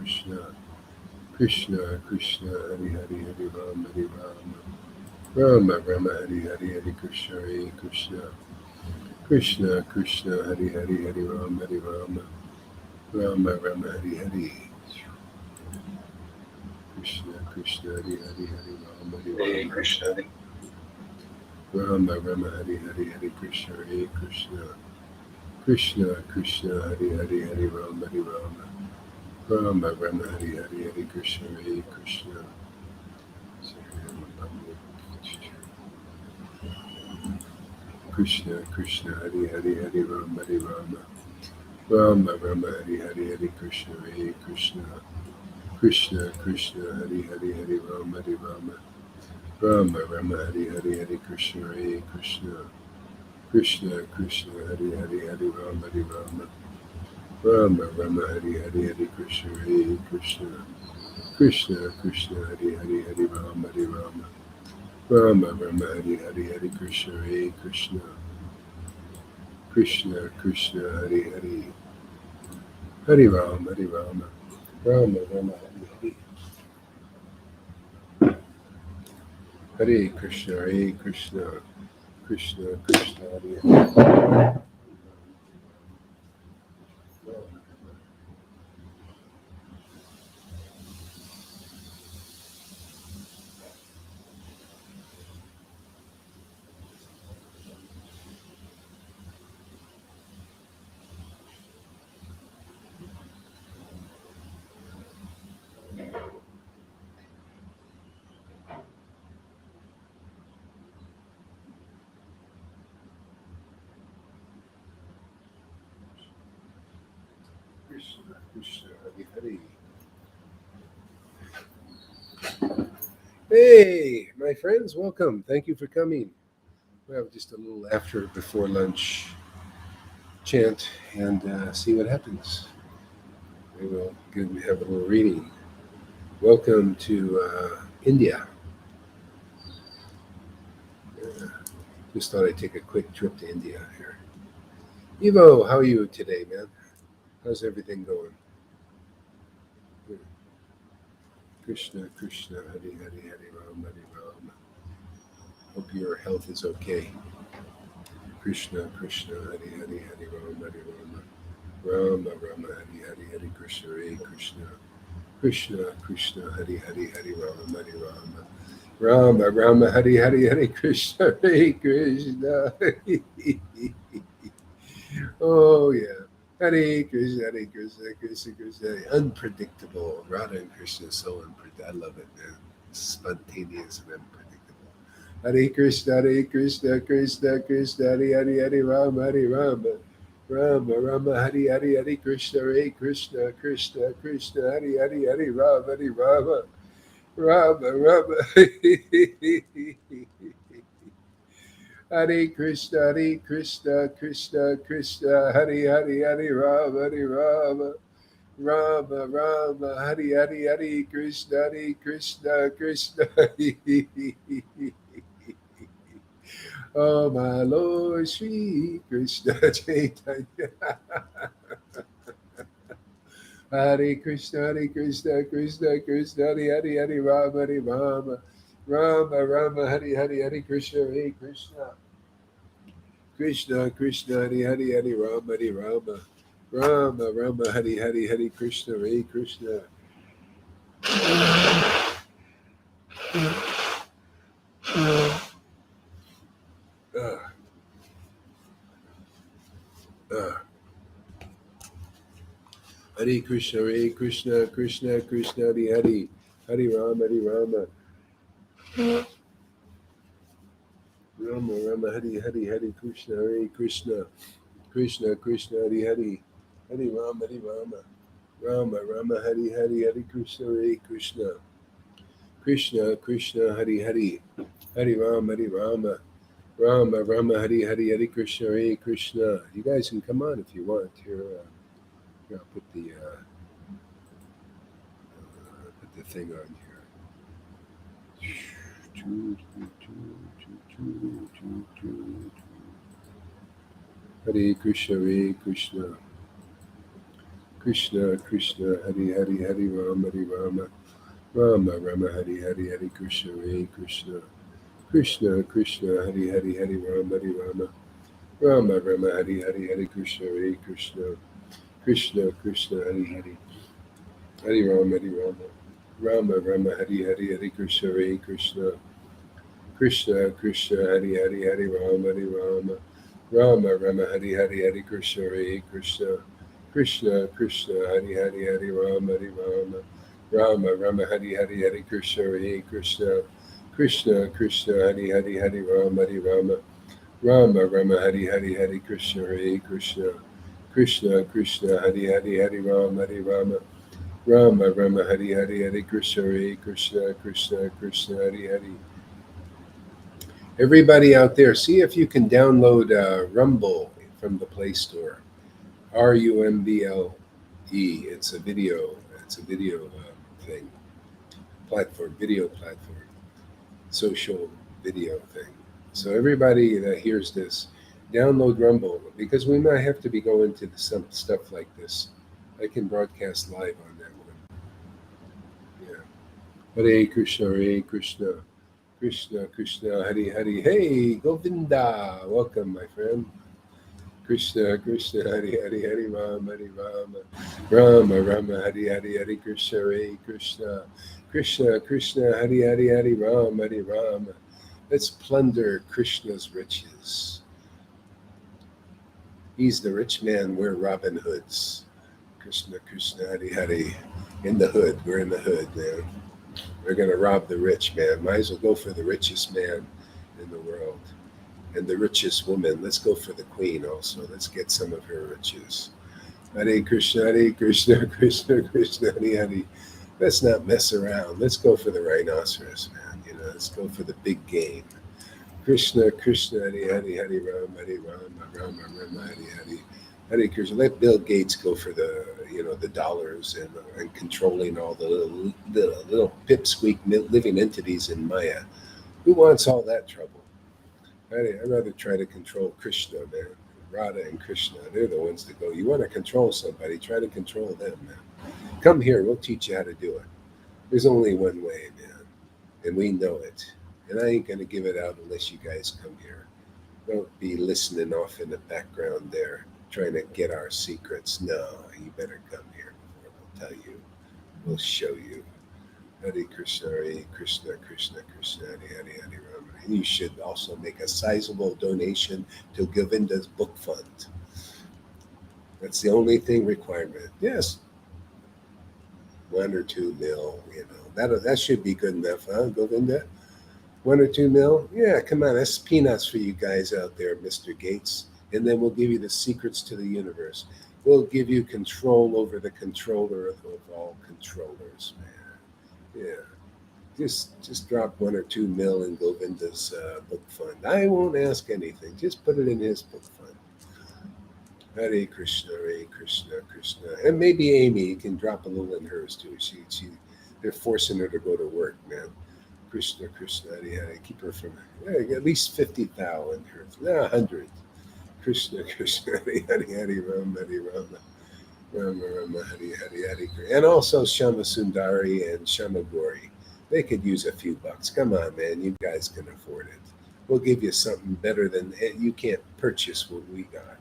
Krishna. Krishna Krishna Hari Hari Hari Rama Hari Rama. Rama Rama Hari Hari Hari Krishna Hari Krishna. Krishna Krishna Hari Hari Hari Rama Hari Rama. Rama Rama Hari Hari. Krishna Krishna Hari Hari Hari Rama Hari Hare Rama. Krishna. Rama Rama Hari Hari Hari Krishna Hari Krishna. Krishna Krishna Hari Hari Hari Rama Hari Rama. Rama Rama Hari Hari Hari Krishna Hari Krishna. Krishna Krishna Hari Hari Hari Rama Hari Rama. Rama Rama Hari Hari Hari Krishna Hari Krishna. Krishna Krishna Hari Hari Hari Rama Hari Rama. Rama Rama Hari Hari Hari Krishna Hari Krishna. Krishna Krishna Hari Hari Hari Rama Hari Rama. Rama Rama Hari Hari Hari Krishna Hari Krishna. Krishna Krishna Hari Hari Hari Rama Hari Rama. Rama Rama Hari Hari Hari Krishna Hari Krishna. Krishna Krishna Hari Hari. Hari Rama Hari Rama. Rama Rama Hari Hari. Hare Krishna Hare Krishna. Krishna Krishna Hare Hare. Krishna Krishna Hare Hare. Hey, my friends, welcome. Thank you for coming. We have just a little after before lunch chant and see what happens. We will have a little reading. Welcome to India. Just thought I'd take a quick trip to India here. Evo, how are you today, man? How's everything going? Good. Krishna, Krishna, Hare Hare, Hare Rama, Hare Rama. Hope your health is okay. Krishna, Krishna, Hare Hare, Hare Rama, Hare Rama. Rama, Rama, Hare Hare, Hare Krishna, Hare Krishna. Krishna, Krishna, Hare Hare, Hare Rama, Hare Rama. Rama, Rama, Hare Hare, Hare Krishna, Hare Krishna. Oh, yeah. Hare Krishna, Hare Krishna, Krishna Krishna. Unpredictable. Radha and Krishna is so unpredictable. I love it, man. Spontaneous and unpredictable. Hare Krishna, Krishna Krishna, Hare Hare, Hare Rama, Hare Rama. Rama, Rama, Hare Hare, Hare Krishna, Hare Krishna, Krishna Krishna, Hare Hare, Hare Rama, Hare Rama. Rama, Rama. Hare Krishna, Krishna Krishna, Hare Hare, Hare Rama, Hare Rama. Rama, Rama, Hare Hare, Hare Krishna, Krishna. Oh, my Lord, Sri Krishna Chaitanya. Hare Krishna, Krishna Krishna, Hare Hare, Hare Rama, Hare Rama. Rama, Rama, Hare Hare, Hare Krishna, Hare Krishna. Krishna, Krishna, Hare Hare, Hare Rama, Hare Rama. Rama, Rama, Hare Hare, Hare Krishna, Hare Krishna. Hare Krishna, Hare Krishna, Krishna Krishna, Hare Hare, Hare Rama, Hare Rama. Rama, Rama, Hare Hare, Hare Krishna, Hare Krishna. Krishna, Krishna, Hare Hare, Hare Rama, Hare Rama. Rama, Rama, Hare Hare, Hare Krishna, Hare Krishna. Krishna, Krishna, Hare Hare, Hare Rama, Hare Rama. Rama, Rama, Hare Hare, Hare Krishna, Hare Krishna. You guys can come on if you want. Here, I'll put the thing on here. Hare Krishna, Hare Krishna. Krishna Krishna Hari Hari Hari Rama Hari Rama Rama Rama Hari Hari Hari Krishna Hare Krishna Krishna Krishna Hari Hari Hari Rama Hari Rama Rama Rama Hari Hari Hari Krishna Hare Krishna Krishna Krishna Hari Hari Hari Rama Hari Rama Rama Rama Hari Hari Hari Krishna Hare Krishna Krishna Krishna Hari Hari Hari Rama Hari Rama Rama Rama Hari Hari Hari Krishna Hare Krishna Krishna Krishna Hari Hari Hari Rama Hari Rama Rama Rama Hari Hari Hari Krishna Hare Krishna Krishna Krishna Hari Hari Hari Rama Hari Rama Rama Rama Hari Hari Hari Krishna Hare Krishna Krishna Krishna Hari Hari Hari Rama Hari Rama Rama Rama Hari Hari Hari Krishna Hare Krishna Krishna Krishna Hari Hari. Everybody out there, see if you can download Rumble from the Play Store. RUMBLE. It's a video. It's a video thing. Platform, video platform, social video thing. So everybody that hears this, download Rumble, because we might have to be going to some stuff like this. I can broadcast live on that one. Yeah. Hare Krishna, Hare Krishna, Krishna Krishna, Hare Hare. Hey, Govinda, welcome, my friend. Krishna Krishna, Hare Hare, Hare Rama, Hare Rama, Rama Rama, Hare Hare, Hare Krishna, Hare Krishna, Krishna Krishna, Hare Hare, Hare Rama, Hare Rama. Let's plunder Krishna's riches. He's the rich man, we're Robin Hoods. Krishna Krishna, Hare Hare. In the hood, we're in the hood, man. We're going to rob the rich man. Might as well go for the richest man in the world. And the richest woman. Let's go for the queen also. Let's get some of her riches. Hare Krishna, Krishna Krishna, Hare Hare. Let's not mess around. Let's go for the rhinoceros, man. Let's go for the big game. Krishna Krishna, Hare Hare, Hare Rama, Hare Rama, Rama Rama, Hare Hare. Hare Krishna. Let Bill Gates go for the the dollars and controlling all the little pipsqueak living entities in Maya. Who wants all that trouble? I'd rather try to control Krishna, man. Radha and Krishna, they're the ones to go. You want to control somebody, try to control them, man. Come here, we'll teach you how to do it. There's only one way, man, and we know it. And I ain't going to give it out unless you guys come here. Don't be listening off in the background there, trying to get our secrets. No, you better come here before we'll tell you. We'll show you. Hare Krishna, Hare Krishna, Krishna Krishna, Hare Hare, Hare Rama. And you should also make a sizable donation to Govinda's book fund. That's the only thing requirement. Yes. 1 or 2 mil, that should be good enough, huh, Govinda? 1 or 2 mil? Yeah, come on, that's peanuts for you guys out there, Mr. Gates. And then we'll give you the secrets to the universe. We'll give you control over the controller of all controllers, man. Yeah. Just drop 1 or 2 mil in Govinda's book fund. I won't ask anything. Just put it in his book fund. Hare Krishna, Krishna. And maybe Amy can drop a little in hers too. They're forcing her to go to work, man. Krishna, Hare Hare. Keep her from at least 50,000 in hers. 100. Krishna, Hare Hare, Rama, Hare Rama. Rama Rama, Hare Hare, Hare. And also Shama Sundari and Shama Gori. They could use a few bucks. Come on, man. You guys can afford it. We'll give you something better than you can't purchase what we got.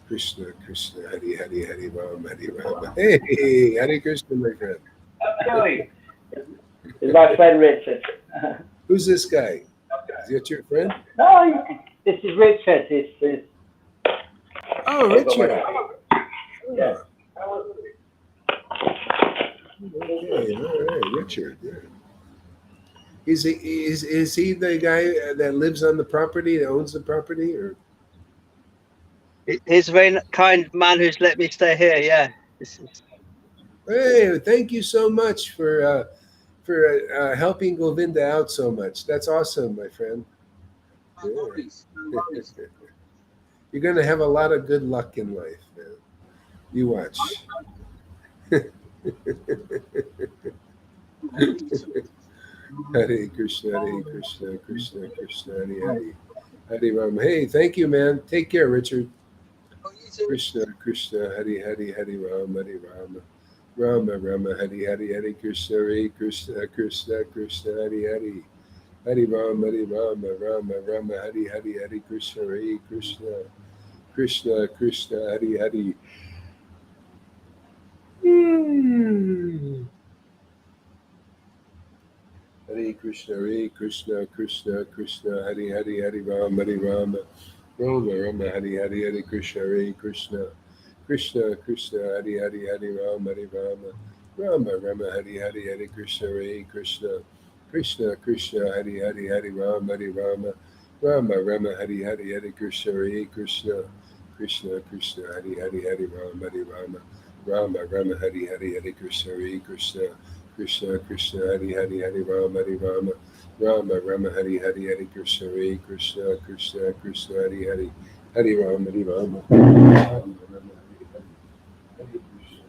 Krishna, Hare Hare, Hare Rama, Hare Rama. Hey, Hare Krishna, my friend. Joey, it's my friend Richard. Who's this guy? Is that your friend? No, this is Richard. Oh, Richard. Yeah. Okay, all right, Richard. Yeah. Is he the guy that lives on the property, that owns the property, or? He's a very kind man who's let me stay here. Yeah. Hey, thank you so much for helping Govinda out so much. That's awesome, my friend. Yeah. You're going to have a lot of good luck in life, man. You watch. Hare Krishna, Krishna Krishna, Hare Hare, Hare Rama. Hey, thank you, man. Take care, Richard. Krishna Krishna, Hari Hari, Hari Rama, Hari Rama, Rama Rama, Hari Hari, Hari Krishna, Hare Krishna, Krishna Krishna, Hari Hari, Hari Rama, Hari Rama, Rama Rama, Hari Hari, Hari Krishna, Hare Krishna, Krishna Krishna, Hari Hari. Hare Krishna, Hare Krishna, Krishna Krishna, Hari Hari, Hari Rama, Hari Rama, Rama Rama, Hari Hari, Hare Krishna, Hare Krishna, Krishna Krishna, Hari Hari, Hari Rama, Hari Rama, Rama Rama, Hari Hari, Hare Krishna, Hare Krishna, Krishna Krishna, Hari Hari, Hari Rama, Hari Rama, Rama Rama, Hari Hari, Hare Krishna, Hare Krishna, Krishna Krishna, Hari Hari, Hari Rama, Hari Rama, Rama Rama, Hari Hari, Hare Krishna, Hare Krishna, Krishna Krishna, Hari Hari, Hari Rama, Hari Rama, Rama Rama, Hari Hari, Hare Krishna, Hare Krishna, Krishna Krishna, Hari Hari, Hari Rama, Hari Rama, Rama Rama, Hari Hari, Hare Krishna,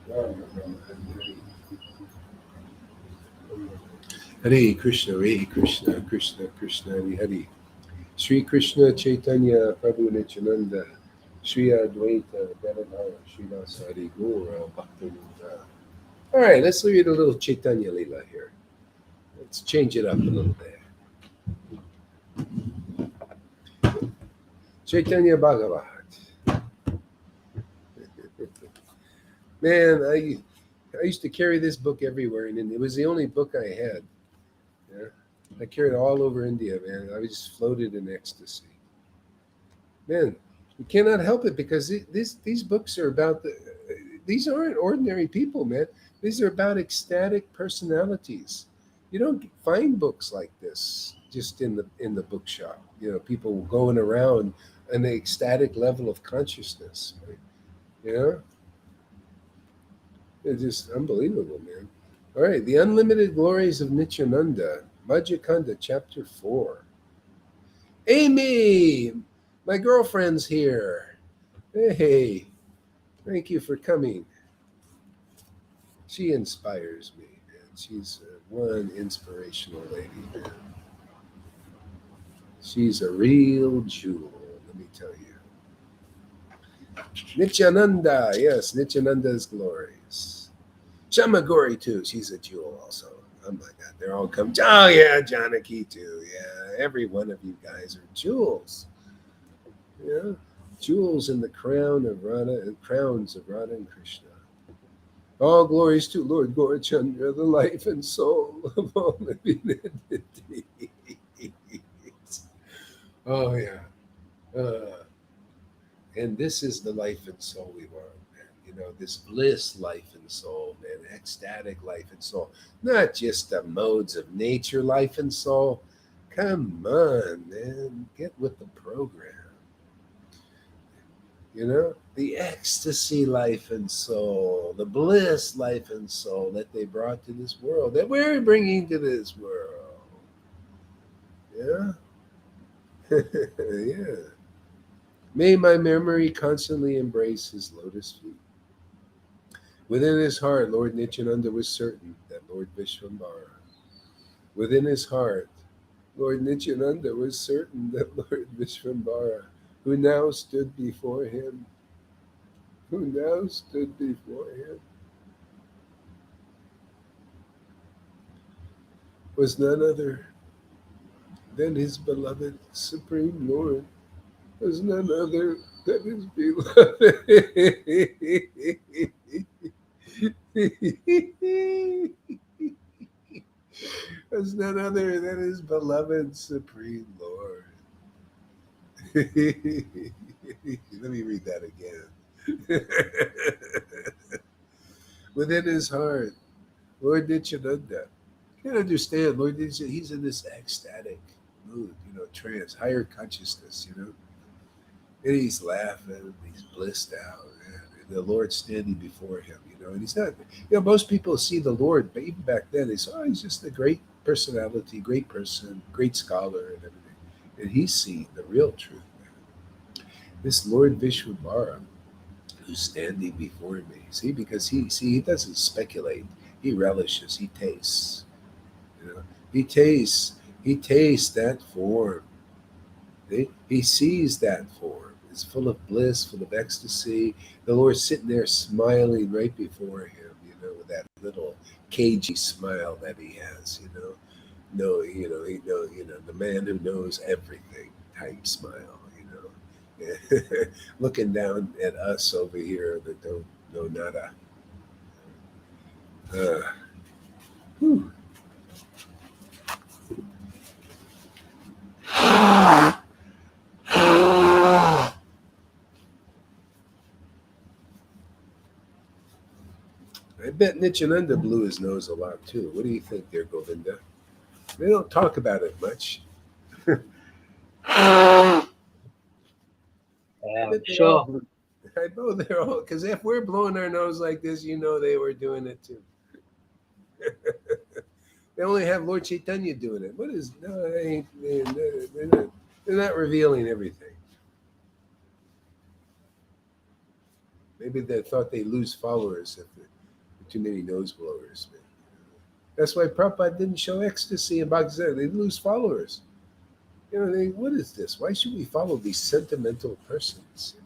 Rama Rama, Hare Krishna, Hare Krishna, Krishna Krishna, Hare Hare. Sri Krishna Chaitanya Prabhu Nityananda, Sri Advaita Gadadhara Srivasadi Gaura Bhaktivinoda. All right, let's read a little Chaitanya Lila here. Let's change it up a little bit. Chaitanya Bhagavat. Man, I used to carry this book everywhere, and it was the only book I had. Yeah, I carried it all over India, man. I was just floated in ecstasy. Man, you cannot help it because these books are about these aren't ordinary people, man. These are about ecstatic personalities. You don't find books like this just in the bookshop. You know, people going around an ecstatic level of consciousness. Right? You know, it's just unbelievable, man. All right, the unlimited glories of Nityananda, Madhya Chapter 4. Amy, my girlfriend's here. Hey, thank you for coming. She inspires me, man. She's one inspirational lady, man. She's a real jewel, let me tell you. Nityananda, yes, Nityananda's glories. Shamagori, too. She's a jewel also. Oh my God, they're all come. Oh yeah, Janaki too. Yeah, every one of you guys are jewels. Yeah, jewels in the crown of Radha and crowns of Radha and Krishna. All glories to Lord Gaurachandra, the life and soul of all living entities. Oh yeah, and this is the life and soul we want. You know, this bliss life and soul, man, ecstatic life and soul, not just the modes of nature life and soul. Come on, man, get with the program. You know, the ecstasy life and soul, the bliss life and soul that they brought to this world, that we're bringing to this world. Yeah. Yeah. May my memory constantly embrace his lotus feet. Within his heart, Lord Nityananda was certain that Lord Vishvambara. Within his heart, Lord Nityananda was certain that Lord Vishvambara, who now stood before him, was none other than his beloved Supreme Lord, was none other than his beloved. Was none other than his beloved Supreme Lord. Let me read that again. Within his heart, Lord Nityananda. You can't understand, Lord Nityananda, he's in this ecstatic mood, you know, trance, higher consciousness, you know. And he's laughing, he's blissed out, and the Lord's standing before him, you know. And he's not, you know, most people see the Lord, but even back then, they say, oh, he's just a great personality, great person, great scholar, and everything. And he's seeing the real truth, man. This Lord Vishwambara, who's standing before me. See, because he doesn't speculate. He relishes. He tastes. You know, he tastes that form. He sees that form. It's full of bliss, full of ecstasy. The Lord's sitting there smiling right before him, with that little cagey smile that he has, No, the man who knows everything type smile, looking down at us over here that don't know nada. Whew. I bet Nityananda blew his nose a lot too. What do you think there, Govinda? They don't talk about it much. Yeah, I bet they sure. all, I know they're all, because if we're blowing our nose like this, they were doing it too. They only have Lord Caitanya doing it. What is, no, they ain't, they're not revealing everything. Maybe they thought they lose followers if there were too many nose blowers. That's why Prabhupada didn't show ecstasy in Bhagavad. They lose followers. What is this? Why should we follow these sentimental persons?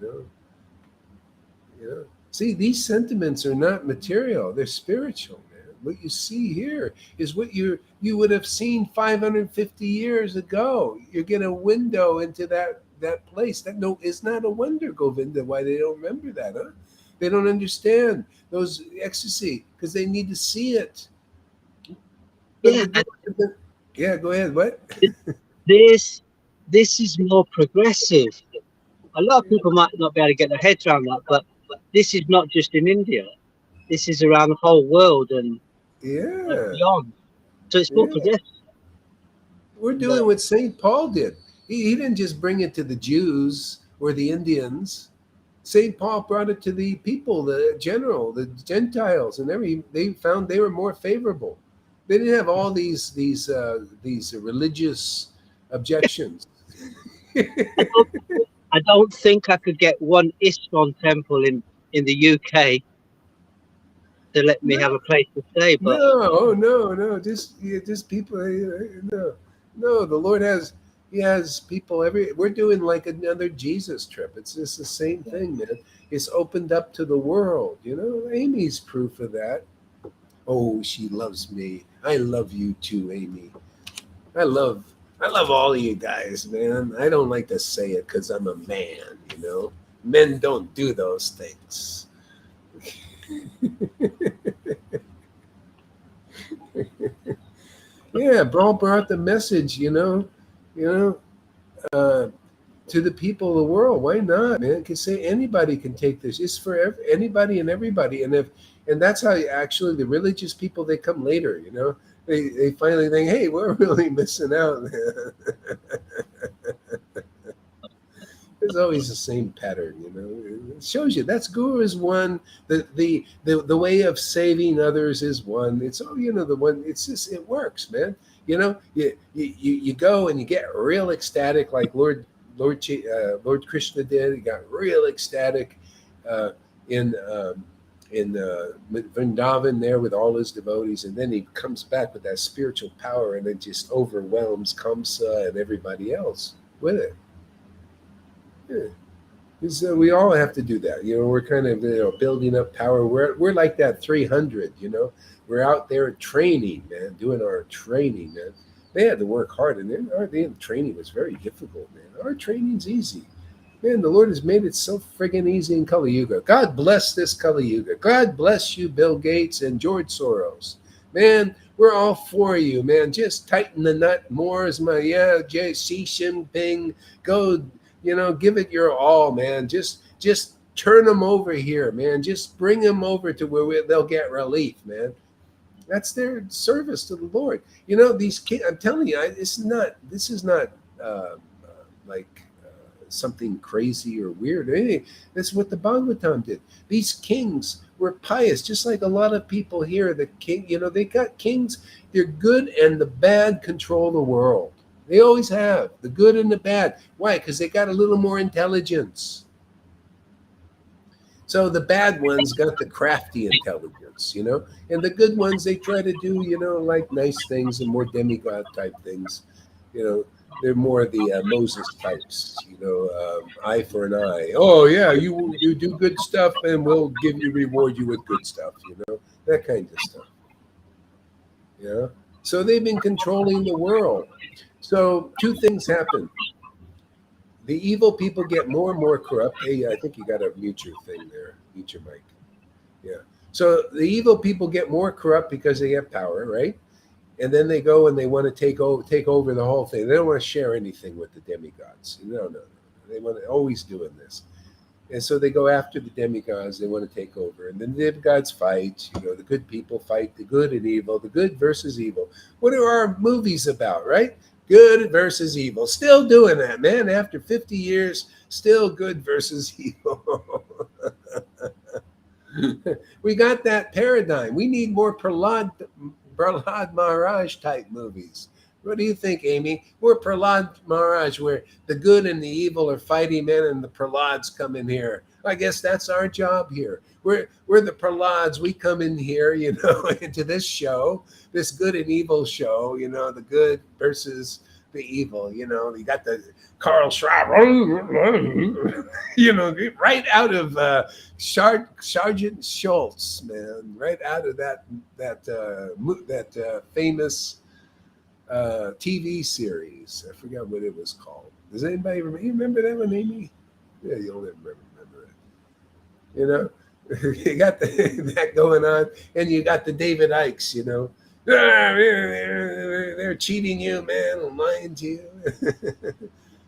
See, these sentiments are not material; they're spiritual, man. What you see here is what you would have seen 550 years ago. You get a window into that place. That is not a wonder, Govinda. Why they don't remember that, huh? They don't understand those ecstasy because they need to see it. Yeah, Yeah, go ahead. What? this is more progressive. A lot of people might not be able to get their heads around that, but this is not just in India. This is around the whole world and Yeah, beyond. So it's more yeah. progressive. We're doing what St. Paul did. He didn't just bring it to the Jews or the Indians. St. Paul brought it to the people, the Gentiles, and they found they were more favorable. They didn't have all these religious objections. I don't think I could get one ISKCON temple in the UK to let me No, have a place to stay, but no. Just people. No. The Lord He has people We're doing like another Jesus trip. It's just the same thing, man. It's opened up to the world. Amy's proof of that. Oh, she loves me. I love you too, Amy. I love all of you guys, man. I don't like to say it because I'm a man. Men don't do those things. Yeah, Paul brought the message, to the people of the world. Why not, man? Can say anybody can take this. It's for anybody and everybody. And that's how actually the religious people, they come later. They finally think, hey, we're really missing out. It's always the same pattern. It shows you that's Guru is one. The way of saving others is one. It's the one. It's just it works, man. You go and you get real ecstatic like Lord Krishna did. He got real ecstatic in Vrindavan there with all his devotees, and then he comes back with that spiritual power, and it just overwhelms Kamsa and everybody else with it. Yeah. We all have to do that. We're kind of building up power. We're like that 300. We're out there training, man, doing our training, man. They had to work hard, and their training was very difficult, man. Our training's easy. Man, the Lord has made it so friggin' easy in Kali Yuga. God bless this Kali Yuga. God bless you, Bill Gates and George Soros. Man, we're all for you, man. Just tighten the nut more. Xi Jinping. Go, give it your all, man. Just turn them over here, man. Just bring them over to where they'll get relief, man. That's their service to the Lord. These kids, I'm telling you, this is not like something crazy or weird or anything. That's what the Bhagavatam did. These kings were pious, just like a lot of people here. The king, they got kings. They're good, and the bad control the world. They always have, the good and the bad. Why? Because they got a little more intelligence. So the bad ones got the crafty intelligence, and the good ones, they try to do, like nice things and more demigod type things. You know, they're more the Moses types, eye for an eye. Oh yeah, you do good stuff, and we'll reward you with good stuff. That kind of stuff. Yeah. So they've been controlling the world. So two things happen. The evil people get more and more corrupt. Hey, I think you got to mute your thing there. Mute your mic. Yeah. So the evil people get more corrupt because they have power, right? And then they go and they want to take over the whole thing. They don't want to share anything with the demigods. No. They want to always doing this. And so they go after the demigods. They want to take over. And then the demigods fight. The good people fight the good and evil, the good versus evil. What are our movies about, right? Good versus evil. Still doing that, man. After 50 years, still good versus evil. We got that paradigm. We need more Prahlad Maharaj type movies. What do you think, Amy? We're Prahlad Maharaj, where the good and the evil are fighting, man, and the Prahlads come in here. I guess that's our job here. We're the Prahlads. We come in here, into this show, this good and evil show, the good versus the evil. You got the Carl Schwab, right out of Sergeant Schultz, man, right out of that famous TV series. I forgot what it was called. Does anybody remember? You remember that one, Amy? Yeah, you'll never remember it. You got that going on, and you got the David Ikes. They're cheating you, man, lying to you.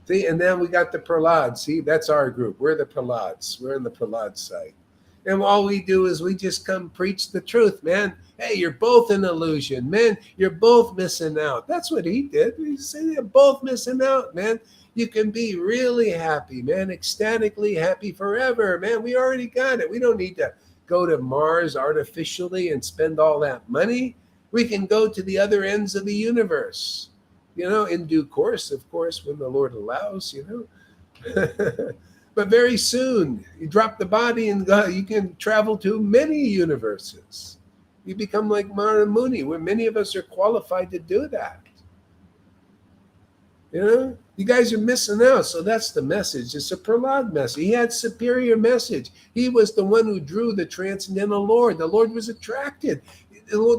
See, and then we got the Prahlads. See, that's our group. We're the Prahlads. We're on the Prahlad side. And all we do is we just come preach the truth, man. Hey, you're both an illusion, man. You're both missing out. That's what he did. He said you're both missing out, man. You can be really happy, man, ecstatically happy forever, man. We already got it. We don't need to go to Mars artificially and spend all that money. We can go to the other ends of the universe, in due course, of course, when the Lord allows, But very soon, you drop the body and you can travel to many universes. You become like Mara Muni, where many of us are qualified to do that. You guys are missing out. So that's the message. It's a Prahlad message. He had superior message. He was the one who drew the transcendental Lord. The Lord was attracted.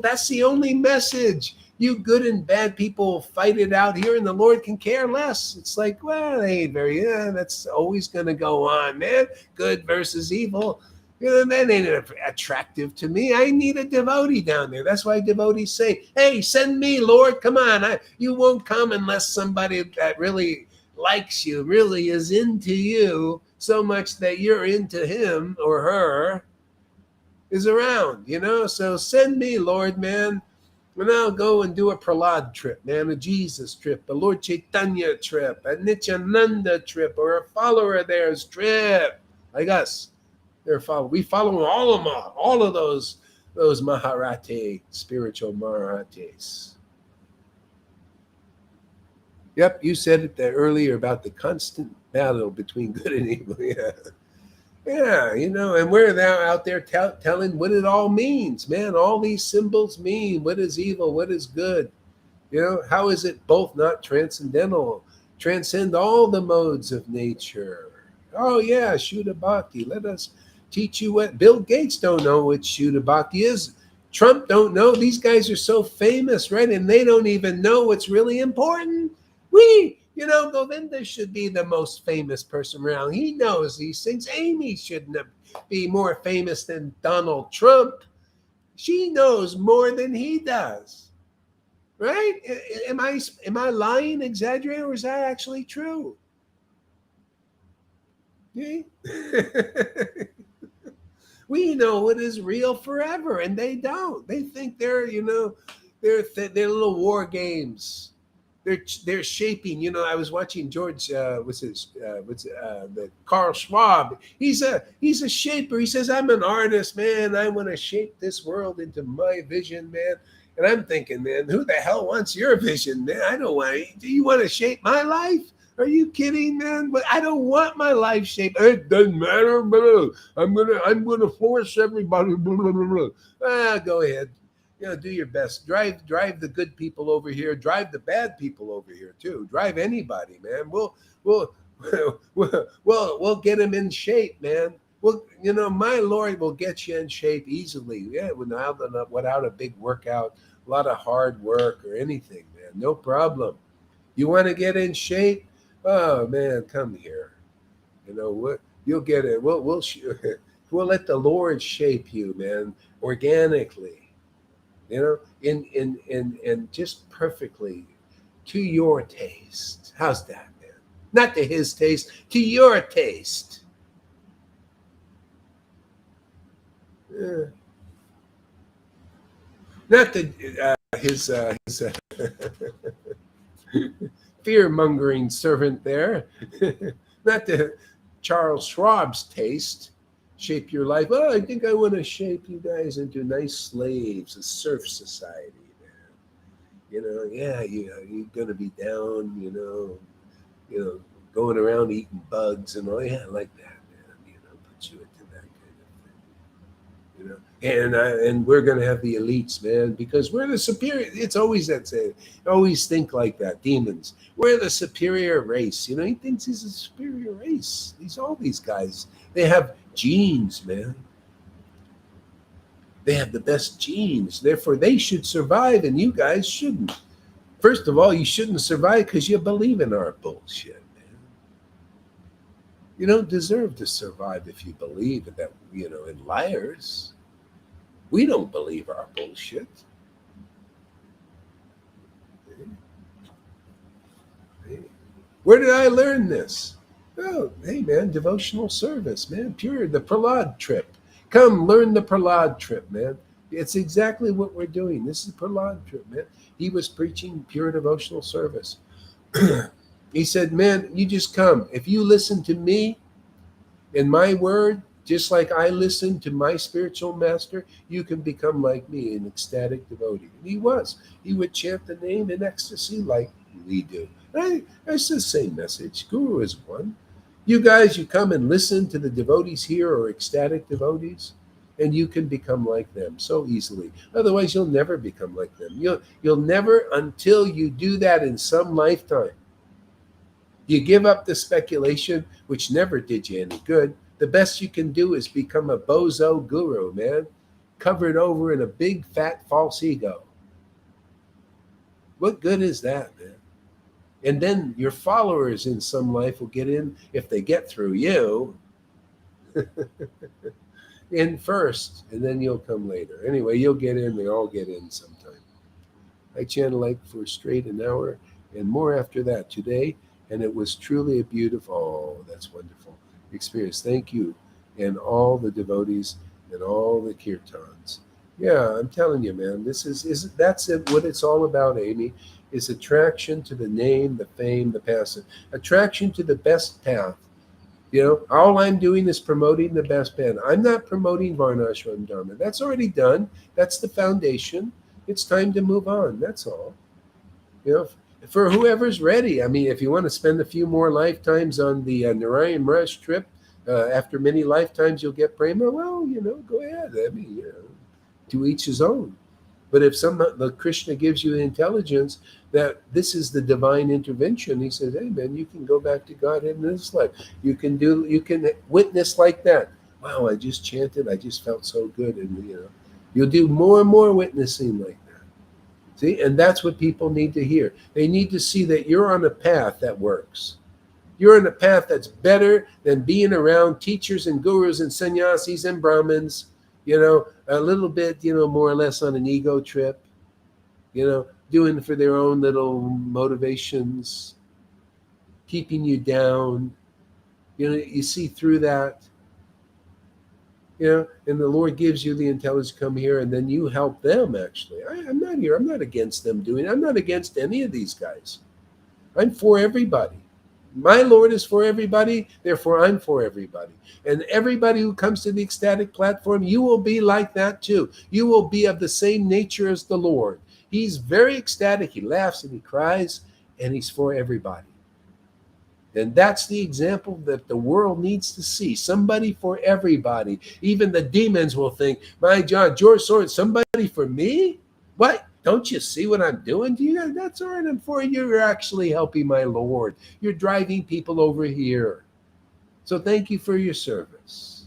That's the only message. You good and bad people fight it out here, and the Lord can care less. It's like, well, they ain't that's always going to go on, man. Good versus evil. That ain't attractive to me. I need a devotee down there. That's why devotees say, hey, send me, Lord. Come on. You won't come unless somebody that really likes you, really is into you so much that you're into him or her is around, So send me, Lord, man. And I'll go and do a Prahlad trip, man, a Jesus trip, a Lord Caitanya trip, a Nityananda trip, or a follower of theirs trip, like us. We follow all of those Maharate, spiritual Maharates. Yep, you said it there earlier about the constant battle between good and evil. Yeah, and we're now out there telling what it all means, man. All these symbols mean what is evil, what is good. How is it both not transcendental? Transcend all the modes of nature. Oh, yeah, Shuddha Bhakti. Let us teach you what Bill Gates don't know what Shuddha Bhakti is. Trump don't know. These guys are so famous, right? And they don't even know what's really important. Govinda should be the most famous person around. He knows these things. Amy shouldn't be more famous than Donald Trump. She knows more than he does. Right? Am I lying, exaggerating, or is that actually true? Yeah. We know what is real forever, and they don't. They think they're little war games. They're shaping. I was watching George. The Carl Schwab. He's a shaper. He says, I'm an artist, man. I want to shape this world into my vision, man. And I'm thinking, man, who the hell wants your vision, man? I don't want. Do you want to shape my life? Are you kidding, man? But I don't want my life shaped. It doesn't matter. I'm gonna force everybody. Go ahead. Do your best. Drive the good people over here. Drive the bad people over here too. Drive anybody, man. We'll we'll get them in shape, man. Well, my Lord will get you in shape easily. Yeah, without a big workout, a lot of hard work or anything, man. No problem. You want to get in shape? Oh man, come here. What you'll get it. We'll let the Lord shape you, man, organically. In just perfectly to your taste. How's that, man? Not to his taste, to your taste. Not to his fear-mongering servant there. Not to Charles Schwab's taste. Shape your life. Oh, I think I want to shape you guys into nice slaves, a serf society, man. Yeah, you're gonna be down, going around eating bugs and all. Yeah, I like that, man. Put you into that kind of thing. And we're gonna have the elites, man, because we're the superior. It's always that saying. Always think like that. Demons. We're the superior race. He thinks he's a superior race. All these guys. They have genes, man. They have the best genes. Therefore, they should survive, and you guys shouldn't. First of all, you shouldn't survive because you believe in our bullshit, man. You don't deserve to survive if you believe that, in liars. We don't believe our bullshit. Where did I learn this? Oh, hey, man, devotional service, man. Pure, the Prahlad trip. Come learn the Prahlad trip, man. It's exactly what we're doing. This is Prahlad trip, man. He was preaching pure devotional service. He said, man, you just come. If you listen to me and my word, just like I listen to my spiritual master, you can become like me, an ecstatic devotee. And he was. He would chant the name in ecstasy like we do. It's the same message. Guru is one. You guys, you come and listen to the devotees here or ecstatic devotees, and you can become like them so easily. Otherwise, you'll never become like them. You'll never until you do that in some lifetime. You give up the speculation, which never did you any good. The best you can do is become a bozo guru, man, covered over in a big, fat, false ego. What good is that, man? And then your followers in some life will get in, if they get through you, in first, and then you'll come later. Anyway, you'll get in, they all get in sometime. I chanted like for straight an hour and more after that today, and it was truly a beautiful, that's wonderful experience. Thank you, and all the devotees and all the kirtans. Yeah, I'm telling you, man, that's it. What it's all about, Amy, is attraction to the name, the fame, the passive, attraction to the best path. All I'm doing is promoting the best path. I'm not promoting Varnashram Dharma. That's already done. That's the foundation. It's time to move on. That's all. For whoever's ready. I mean, if you want to spend a few more lifetimes on the Narayan Rush trip, after many lifetimes you'll get prema, well, go ahead. I mean, to each his own. But if the Krishna gives you the intelligence that this is the divine intervention, he says, hey, man, you can go back to Godhead in this life. You can witness like that. Wow, I just chanted. I just felt so good. And, you'll do more and more witnessing like that. See, and that's what people need to hear. They need to see that you're on a path that works. You're on a path that's better than being around teachers and gurus and sannyasis and Brahmins, a little bit, more or less on an ego trip, doing for their own little motivations, keeping you down. You see through that. And the Lord gives you the intelligence to come here, and then you help them, actually. I'm not here. I'm not against them I'm not against any of these guys. I'm for everybody. My Lord is for everybody, therefore I'm for everybody. And everybody who comes to the ecstatic platform, you will be like that too. You will be of the same nature as the Lord. He's very ecstatic. He laughs and he cries, and he's for everybody. then that's the example that the world needs to see. Somebody for everybody. Even the demons will think, my God, George Sword, somebody for me? What? Don't you see what I'm doing to you? That's all right. I'm for you. You're actually helping my Lord. You're driving people over here. So thank you for your service.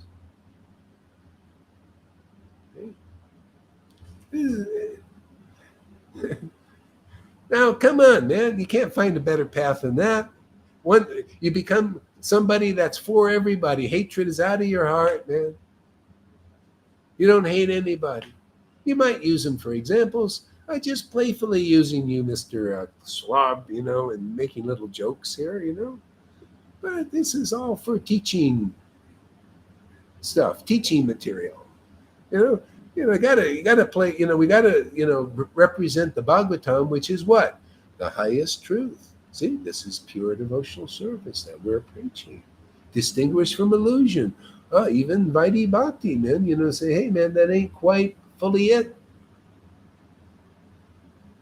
Now, come on, man. You can't find a better path than that. You become somebody that's for everybody. Hatred is out of your heart, man. You don't hate anybody. You might use them for examples. I just playfully using you, Mr. Swab, and making little jokes here. But this is all for teaching stuff, teaching material. You gotta play. We gotta represent the Bhagavatam, which is what? The highest truth. See, this is pure devotional service that we're preaching, distinguished from illusion. Even Vaidhi Bhakti, man, say, hey, man, that ain't quite fully it.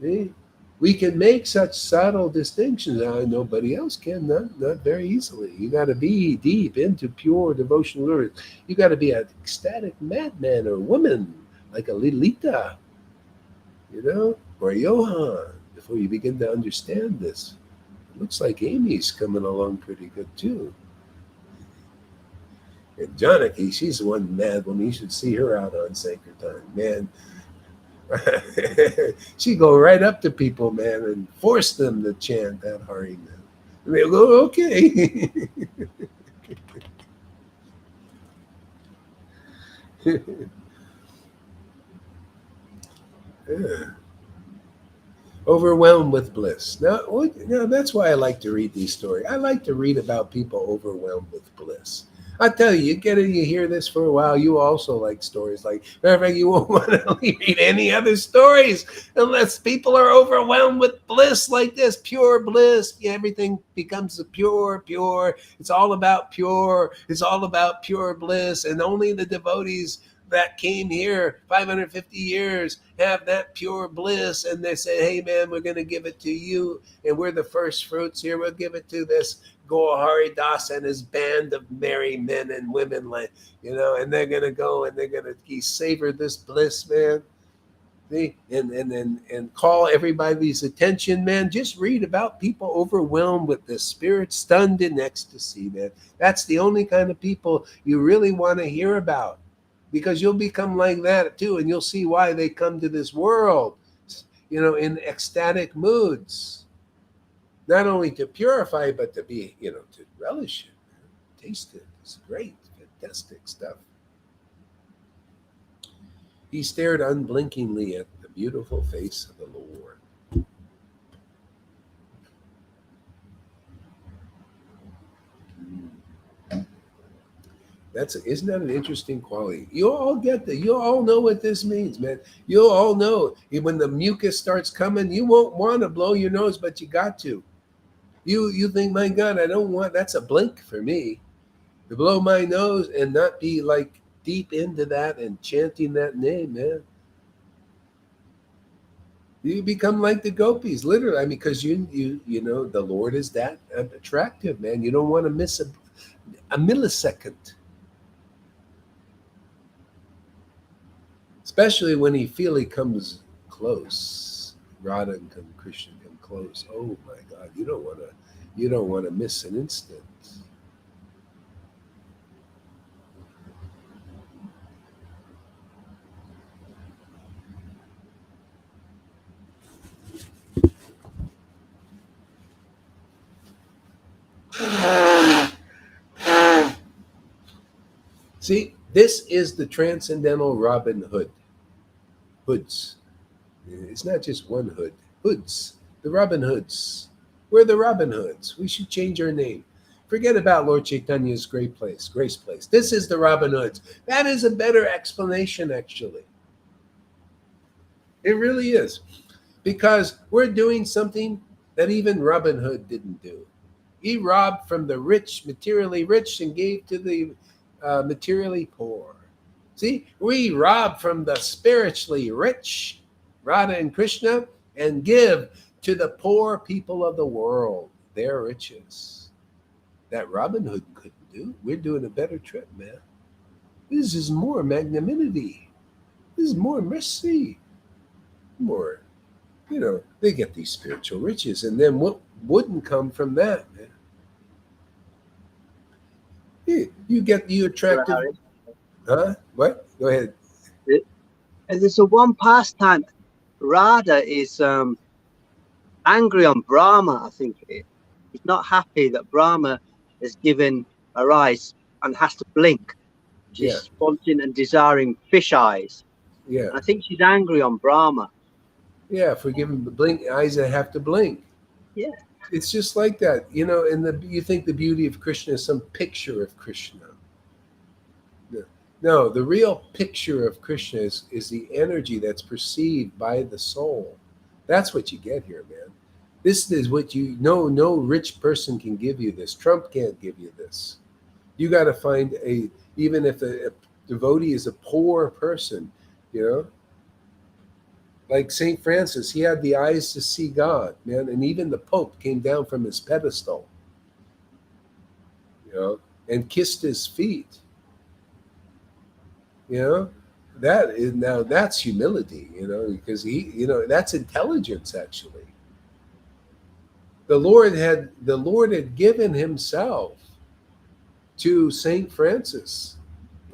See? We can make such subtle distinctions. Nobody else can, not very easily. You got to be deep into pure devotional service. You got to be an ecstatic madman or woman, like a Lilita, or a Johan, before you begin to understand this. It looks like Amy's coming along pretty good, too. And Janaki, she's the one mad one. You should see her out on Sankirtan, man. She go right up to people, man, and force them to chant that Hari, man. And they'll go, okay. Yeah. Overwhelmed with bliss. Now, that's why I like to read these stories. I like to read about people overwhelmed with bliss. I tell you, you hear this for a while, you also like stories like, matter of fact, you won't want to read any other stories unless people are overwhelmed with bliss like this, pure bliss. Everything becomes pure. It's all about pure. It's all about pure bliss. And only the devotees that came here 550 years have that pure bliss. And they say, hey, man, we're going to give it to you. And we're the first fruits here. We'll give it to this Gohari Das and his band of merry men and women, and they're gonna go and they're gonna savor this bliss, man. See? And call everybody's attention, man. Just read about people overwhelmed with the spirit, stunned in ecstasy, man. That's the only kind of people you really want to hear about, because you'll become like that too, and you'll see why they come to this world, in ecstatic moods. Not only to purify, but to be, to relish it, taste it. It's great, fantastic stuff. He stared unblinkingly at the beautiful face of the Lord. Isn't that an interesting quality? You all get that. You all know what this means, man. You all know when the mucus starts coming, you won't want to blow your nose, but you got to. You think, my God, that's a blink for me, to blow my nose and not be like deep into that and chanting that name, man. You become like the gopis, literally. Because the Lord is that attractive, man. You don't want to miss a millisecond, especially when he comes close. Radha and Krishna come close. Oh my God, you don't want to miss an instant. See, this is the transcendental Robin Hood. Hoods. It's not just one hood. Hoods. The Robin Hoods. We're the Robin Hoods. We should change our name. Forget about Lord Caitanya's Grace Place. This is the Robin Hoods. That is a better explanation, actually. It really is. Because we're doing something that even Robin Hood didn't do. He robbed from the rich, materially rich, and gave to the materially poor. See, we rob from the spiritually rich, Radha and Krishna, and give to the poor people of the world their riches. that Robin Hood couldn't do. We're doing a better trip, man. This is more magnanimity. This is more mercy. More, they get these spiritual riches. And then what wouldn't come from that, man? You attractive. Huh? What? Go ahead. And there's a one pastime. Radha is angry on Brahma, I think it is. He's not happy that Brahma has given her eyes and has to blink. She's wanting and desiring fish eyes. Yeah. And I think she's angry on Brahma. Yeah, for giving the blink eyes that have to blink. Yeah. It's just like that, and you think the beauty of Krishna is some picture of Krishna. No, the real picture of Krishna is the energy that's perceived by the soul. That's what you get here, man. This is what no rich person can give you this. Trump can't give you this. You got to find even if a devotee is a poor person, like St. Francis, he had the eyes to see God, man. And even the Pope came down from his pedestal, and kissed his feet. That's humility, because that's intelligence, actually. The Lord had given himself to St. Francis.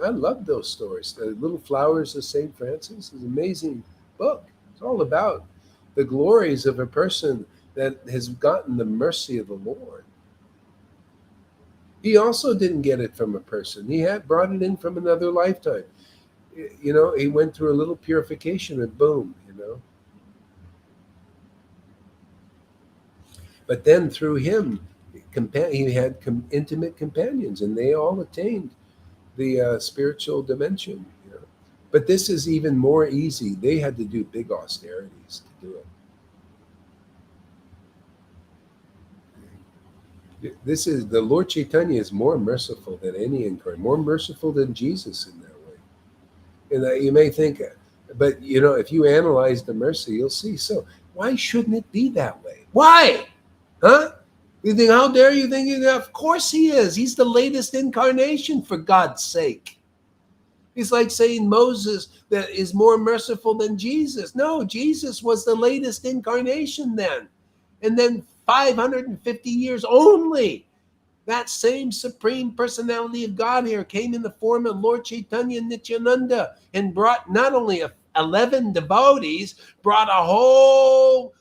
I love those stories. The Little Flowers of St. Francis is an amazing book. It's all about the glories of a person that has gotten the mercy of the Lord. He also didn't get it from a person. He had brought it in from another lifetime. He went through a little purification and boom, But then through him, he had intimate companions, and they all attained the spiritual dimension. But this is even more easy. They had to do big austerities to do it. This is the Lord Caitanya is more merciful than any incarnate, more merciful than Jesus in that way. And you may think, but if you analyze the mercy, you'll see. So why shouldn't it be that way? Why? Huh? You think, how dare you think? Of course he is. He's the latest incarnation, for God's sake. It's like saying Moses that is more merciful than Jesus. No, Jesus was the latest incarnation then. And then 550 years only, that same Supreme Personality of God here came in the form of Lord Caitanya Nityananda and brought not only 11 devotees, brought a whole,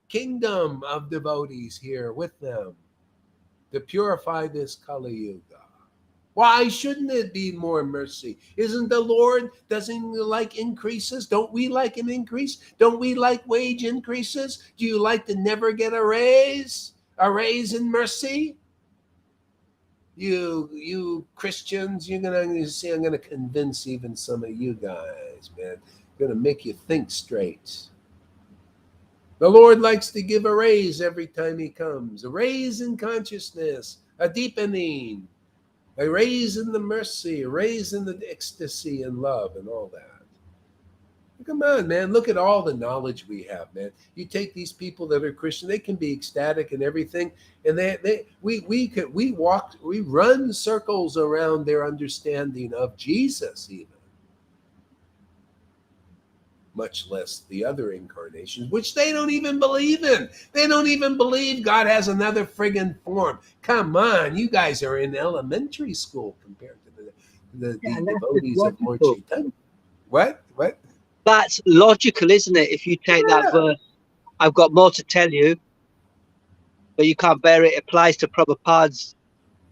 kingdom of devotees here with them to purify this Kali Yuga. Why shouldn't it be more mercy? Isn't the Lord, doesn't he like increases? Don't we like an increase? Don't we like wage increases? Do you like to never get a raise? A raise in mercy? You Christians, you're gonna see, I'm gonna convince even some of you guys, man. I'm gonna make you think straight. The Lord likes to give a raise every time he comes. A raise in consciousness, a deepening. A raise in the mercy, a raise in the ecstasy and love and all that. Come on, man. Look at all the knowledge we have, man. You take these people that are Christian, they can be ecstatic and everything. And we run circles around their understanding of Jesus even. Much less the other incarnations, which they don't even believe in. They don't even believe God has another friggin' form. Come on, you guys are in elementary school compared to the devotees of Lord Caitanya. What? That's logical, isn't it? If you take that verse, I've got more to tell you, but you can't bear it. It applies to Prabhupada's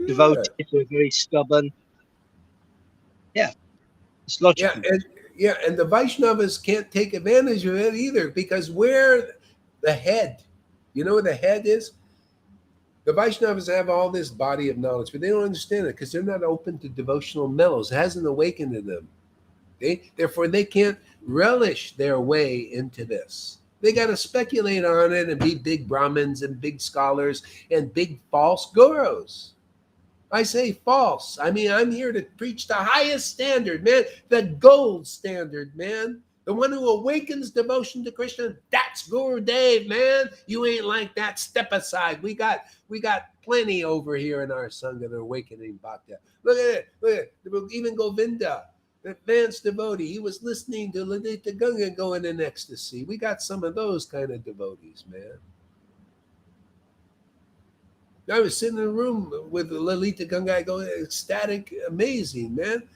devotees who are very stubborn. Yeah, it's logical. And the Vaishnavas can't take advantage of it either, because we're the head. You know what the head is? The Vaishnavas have all this body of knowledge, but they don't understand it because they're not open to devotional mellows. It hasn't awakened in them. Therefore, they can't relish their way into this. They got to speculate on it and be big Brahmins and big scholars and big false gurus. I say false. I mean, I'm here to preach the highest standard, man. The gold standard, man. The one who awakens devotion to Krishna, that's Guru Dev, man. You ain't like that. Step aside. We got plenty over here in our Sangha that are awakening bhakti. Look at it. Look at it. Even Govinda, the advanced devotee, he was listening to Lalita Ganga going in ecstasy. We got some of those kind of devotees, man. I was sitting in a room with Lalita Ganga going ecstatic, amazing, man.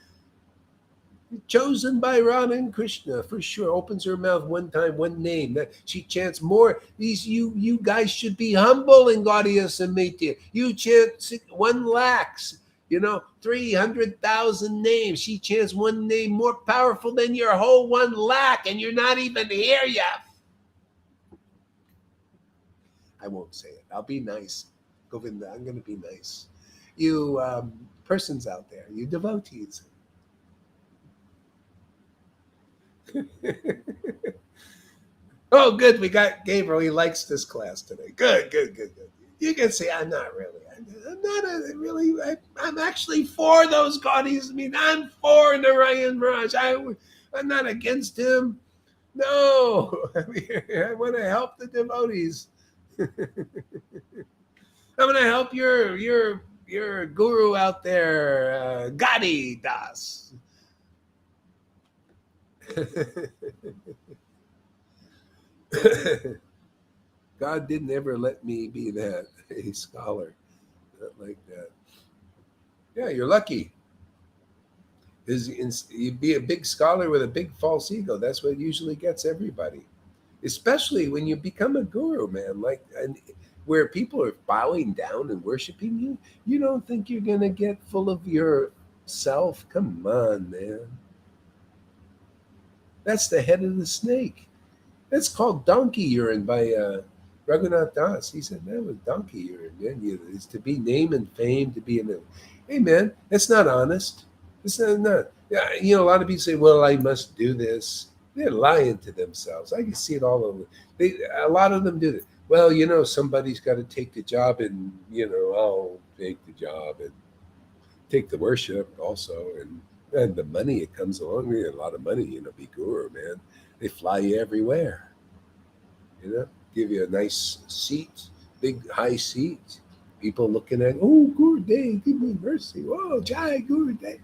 Chosen by Radha and Krishna for sure. Opens her mouth one time, one name. She chants more. These you guys should be humble in Gaudiya Samiti. You chant 1 lakhs, 300,000 names. She chants one name more powerful than your whole 1 lakh, and you're not even here yet. I won't say it. I'll be nice. Govinda, I'm going to be nice. You persons out there, you devotees. Oh, good. We got Gabriel. He likes this class today. Good. You can say, I'm not really. I'm actually for those Gaudis. I mean, I'm for Narayan Raj. I'm not against him. No. I want to help the devotees. I'm going to help your guru out there, Gadi Das. God didn't ever let me be that, a scholar, not like that. Yeah, you're lucky. You'd be a big scholar with a big false ego. That's what usually gets everybody, especially when you become a guru, man. And where people are bowing down and worshiping you, you don't think you're gonna get full of yourself? Come on, man. That's the head of the snake. That's called donkey urine by Raghunath Das. He said that was donkey urine, man. It's to be name and fame, to be in a. Hey, man, that's not honest. It's not. Yeah, a lot of people say, "Well, I must do this." They're lying to themselves. I can see it all over. A lot of them do that. Well, somebody's got to take the job, and I'll take the job and take the worship also, and the money it comes along with. A lot of money, be guru, man. They fly you everywhere, give you a nice seat, big high seat. People looking at, oh, Guru Dev, give me mercy. Oh, Jai Guru Dev.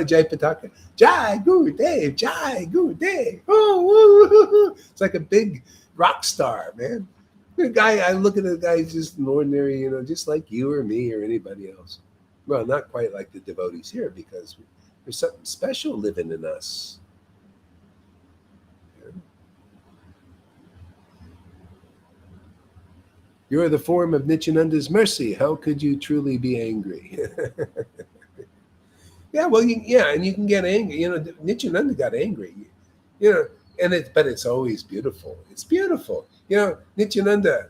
Jai Pataka, Jai Guru Dev, Jai Guru Dev. Oh, it's like a big rock star, man. The guy, I look at the guy, he's just an ordinary, just like you or me or anybody else. Well, not quite like the devotees here, because there's something special living in us. You're the form of Nityananda's mercy. How could you truly be angry? Yeah, well, and you can get angry. Nityananda got angry. But it's always beautiful. It's beautiful. Nityananda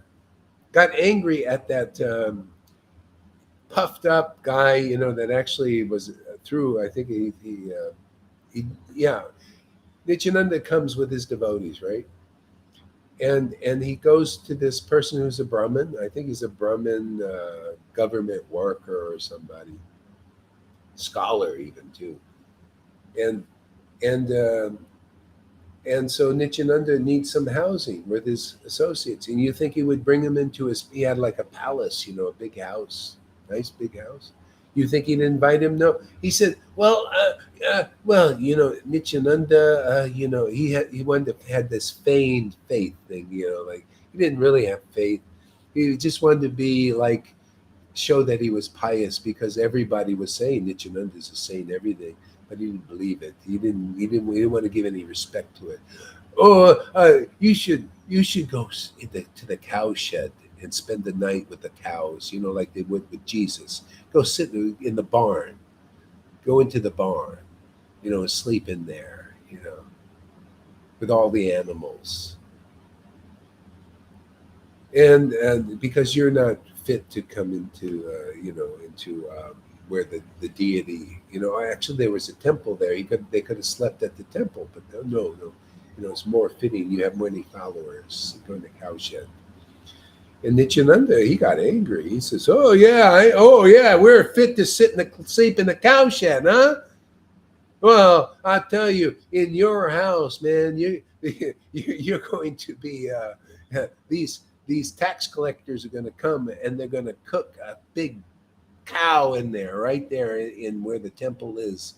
got angry at that puffed up guy. That actually was through. I think Nityananda comes with his devotees, right? And he goes to this person who's a Brahmin. I think he's a Brahmin government worker or somebody, scholar even too. And so Nityananda needs some housing with his associates. And you think he would bring him into he had like a palace, a big house, nice big house. You think he'd invite him? No. He said, Nityananda, he had this feigned faith thing, he didn't really have faith. He just wanted to be show that he was pious, because everybody was saying Nityananda's a saint, everything, but he didn't believe it. He didn't want to give any respect to it. Oh, you should go to the cow shed and spend the night with the cows, like they would with Jesus. Go sit in the barn. Go into the barn, sleep in there, with all the animals. And because you're not fit to come into, where the deity, actually there was a temple there. They could have slept at the temple, but no. It's more fitting. You have many followers. Go in the cowshed. And Nityananda, he got angry. He says, "Oh yeah, we're fit to sleep in the cowshed, huh? Well, I tell you, in your house, man, you're going to be these tax collectors are going to come and they're going to cook a big cow in there, right there in where the temple is,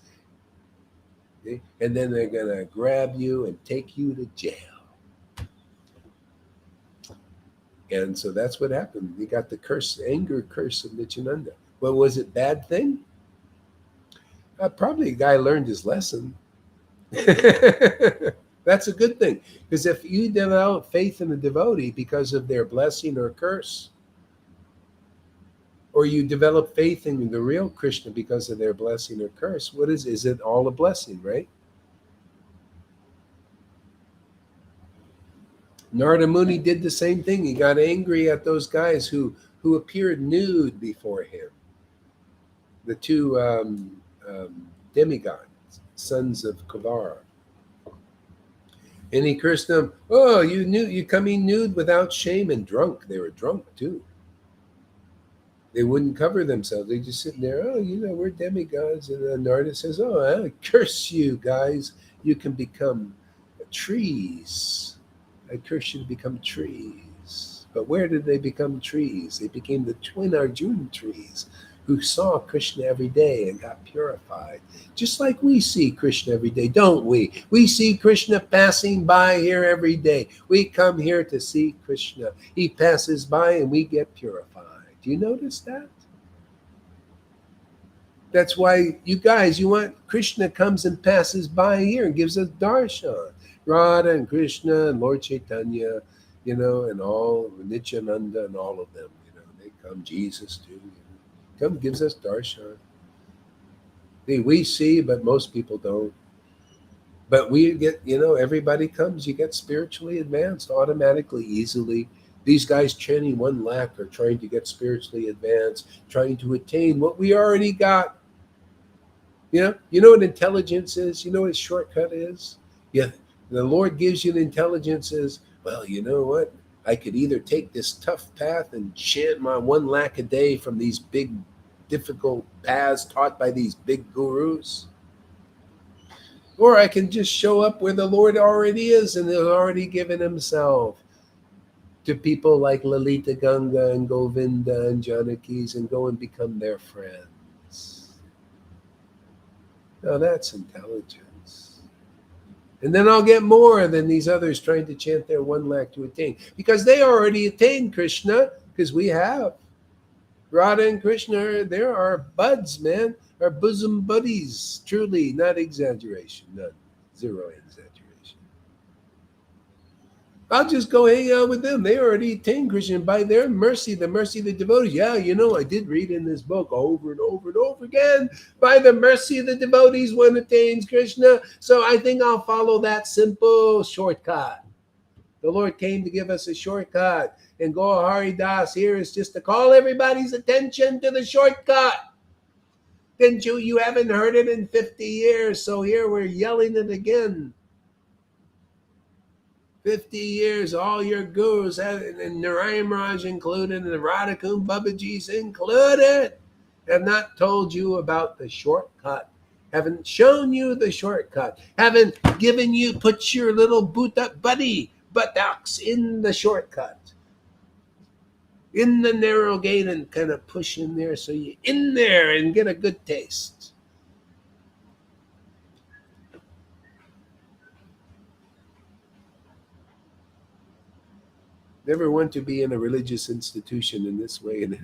okay? And then they're going to grab you and take you to jail. And so that's what happened. He got the curse, anger curse of Nityananda. Well, was it bad thing? Probably a guy learned his lesson. That's a good thing, because if you develop faith in a devotee because of their blessing or curse, or you develop faith in the real Krishna because of their blessing or curse, what is it all a blessing, right? Narada Muni did the same thing. He got angry at those guys who appeared nude before him. The two demigods, sons of Kavara. And he cursed them. Oh, you coming nude without shame and drunk. They were drunk too. They wouldn't cover themselves. They just sitting there. Oh, we're demigods. And then Narada says, "Oh, I curse you guys. You can become trees. I curse you to become trees." But where did they become trees? They became the twin Arjuna trees, who saw Krishna every day and got purified. Just like we see Krishna every day, don't we? We see Krishna passing by here every day. We come here to see Krishna. He passes by and we get purified. Do you notice that? That's why you want Krishna comes and passes by here and gives us darshan. Radha and Krishna and Lord Caitanya, and all Nityananda and all of them, they come. Jesus too. Come gives us darshan. We see, but most people don't. But we get, everybody comes. You get spiritually advanced automatically, easily. These guys chanting 1 lakh are trying to get spiritually advanced, trying to attain what we already got. You know what intelligence is? You know what a shortcut is? Yeah, the Lord gives you the intelligence is, well, you know what? I could either take this tough path and chant my 1 lakh a day from these big, difficult paths taught by these big gurus, or I can just show up where the Lord already is and has already given himself to people like Lalita Ganga and Govinda and Janakis and go and become their friends. Now that's intelligence. And then I'll get more than these others trying to chant their 1 lakh to attain, because they already attained Krishna, because we have. Radha and Krishna, there are buds, man, our bosom buddies. Truly, not exaggeration, none, zero exaggeration. I'll just go hang out with them. They already attained Krishna, and by their mercy, the mercy of the devotees. Yeah, I did read in this book over and over and over again, by the mercy of the devotees, one attains Krishna. So I think I'll follow that simple shortcut. The Lord came to give us a shortcut. And Gaur Hari Das here is just to call everybody's attention to the shortcut. Didn't you? You haven't heard it in 50 years. So here we're yelling it again. 50 years, all your gurus, and Narayan Raj included, and the Radhakund Babaji's included, have not told you about the shortcut. Haven't shown you the shortcut. Haven't given you, put your little buttocks in the shortcut. In the narrow gate and kind of push in there so you in there and get a good taste. Never want to be in a religious institution in this way in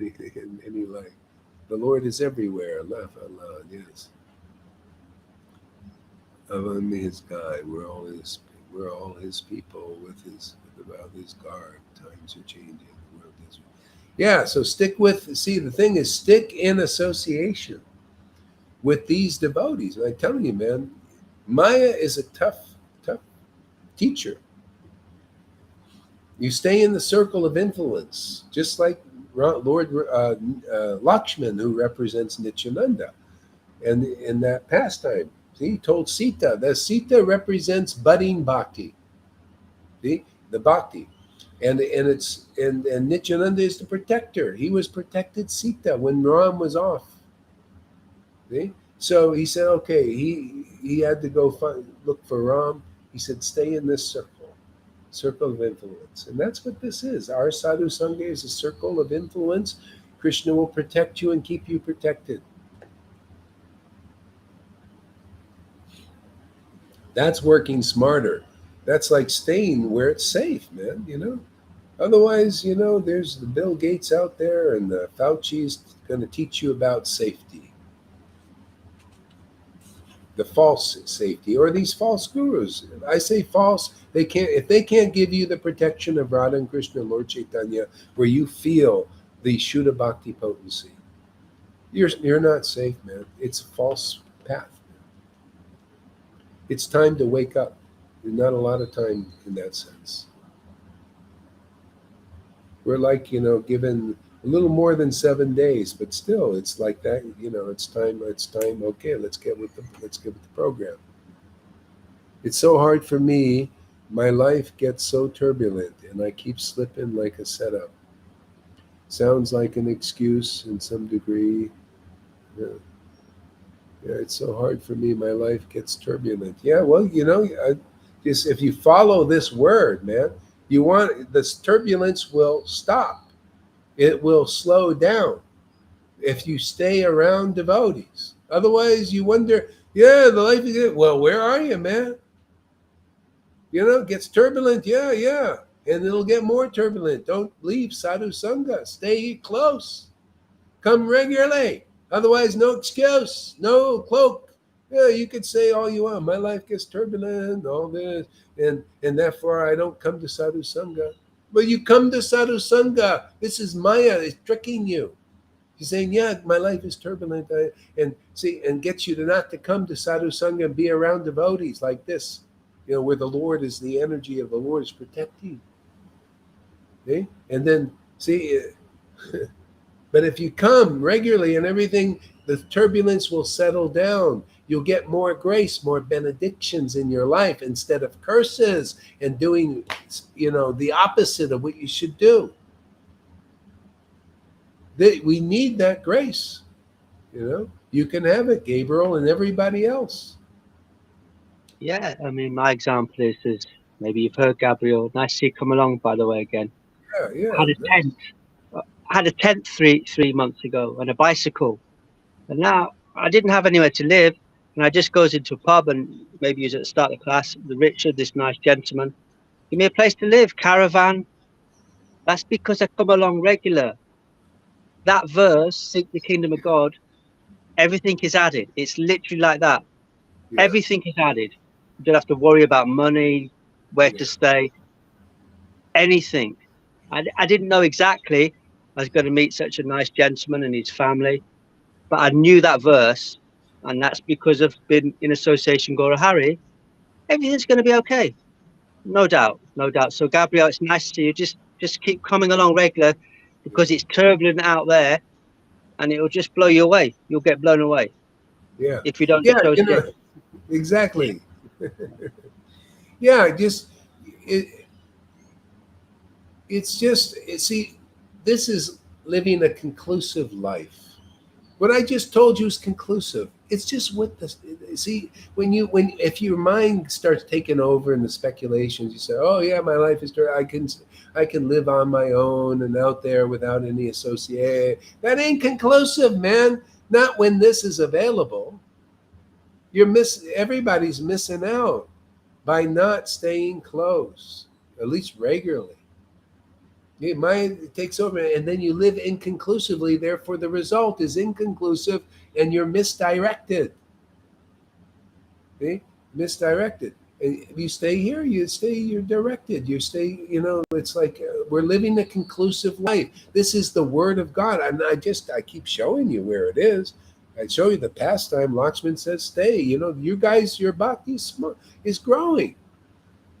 any life. The Lord is everywhere. Allah, yes. Avan his guide. We're all his people with about his guard. Times are changing. The world is. Yeah, so stick in association with these devotees. I'm telling you, man, Maya is a tough teacher. You stay in the circle of influence, just like Lord Lakshman, who represents Nityananda, and in that pastime. See, he told Sita that Sita represents budding bhakti. See, the bhakti, and Nityananda is the protector. He was protected Sita when Ram was off. See, So he said, okay, he had to go look for Ram. He said, stay in this circle of influence. And that's what this is. Our sadhu sangha is a circle of influence. Krishna will protect you and keep you protected. That's working smarter. That's like staying where it's safe, man, Otherwise, there's the Bill Gates out there and the Fauci's going to teach you about safety, the false safety, or these false gurus. I say false. If they can't give you the protection of Radha and Krishna, Lord Caitanya, where you feel the Shuddha Bhakti potency, you're not safe, man. It's a false path. It's time to wake up. There's not a lot of time in that sense. We're like, given a little more than 7 days, but still, it's like that. It's time. Okay, let's get with the program. It's so hard for me. My life gets so turbulent, and I keep slipping like a setup. Sounds like an excuse in some degree. Yeah. It's so hard for me. My life gets turbulent. Yeah, well, just if you follow this word, man, this turbulence will stop. It will slow down if you stay around devotees. Otherwise, you wonder, yeah, the life is good. Well, where are you, man? It gets turbulent. Yeah, yeah. And it'll get more turbulent. Don't leave sadhu sangha. Stay close. Come regularly. Otherwise, no excuse, no cloak. Yeah, you could say all you want. My life gets turbulent, all this, and therefore I don't come to sadhu sangha. But you come to sadhu sangha. This is Maya. It's tricking you. He's saying, yeah, my life is turbulent, and gets you to not to come to sadhu sangha and be around devotees like this, where the Lord is, the energy of the Lord is protecting. See? And then see. But if you come regularly and everything, the turbulence will settle down. You'll get more grace, more benedictions in your life instead of curses and doing, the opposite of what you should do. We need that grace. You can have it, Gabriel, and everybody else. Yeah, I mean, my example is maybe you've heard Gabriel. Nice to see you come along, by the way, again. Yeah. I had a tent 3 months ago and a bicycle, and now I didn't have anywhere to live, and I just goes into a pub, and maybe he's at the start of the class, the Richard, this nice gentleman, give me a place to live, caravan. That's because I come along regular. That verse, seek the kingdom of God, everything is added. It's literally like that. Yeah. Everything is added. You don't have to worry about money, where Yeah. to stay, anything. I didn't know exactly I was going to meet such a nice gentleman and his family, but I knew that verse, and that's because I've been in association with Guru Hari. Everything's going to be okay, no doubt, no doubt. So Gabriel, it's nice to see you. Just keep coming along regular, because it's turbulent out there, and it'll just blow you away. You'll get blown away Yeah. if you don't Yeah. associate. Exactly. Yeah. It's just, see, this is living a conclusive life. What I just told you is conclusive. It's just with this. See, if your mind starts taking over in the speculations, you say, "Oh yeah, my life is. I can live on my own and out there without any association." That ain't conclusive, man. Not when this is available. Everybody's missing out by not staying close, at least regularly. Your mind takes over, and then you live inconclusively. Therefore, the result is inconclusive, and you're misdirected. See? Misdirected. And if you stay here, you're directed. You stay, it's like we're living a conclusive life. This is the word of God. I keep showing you where it is. I show you the pastime. Lakshman says, stay. You guys, your bhakti is growing.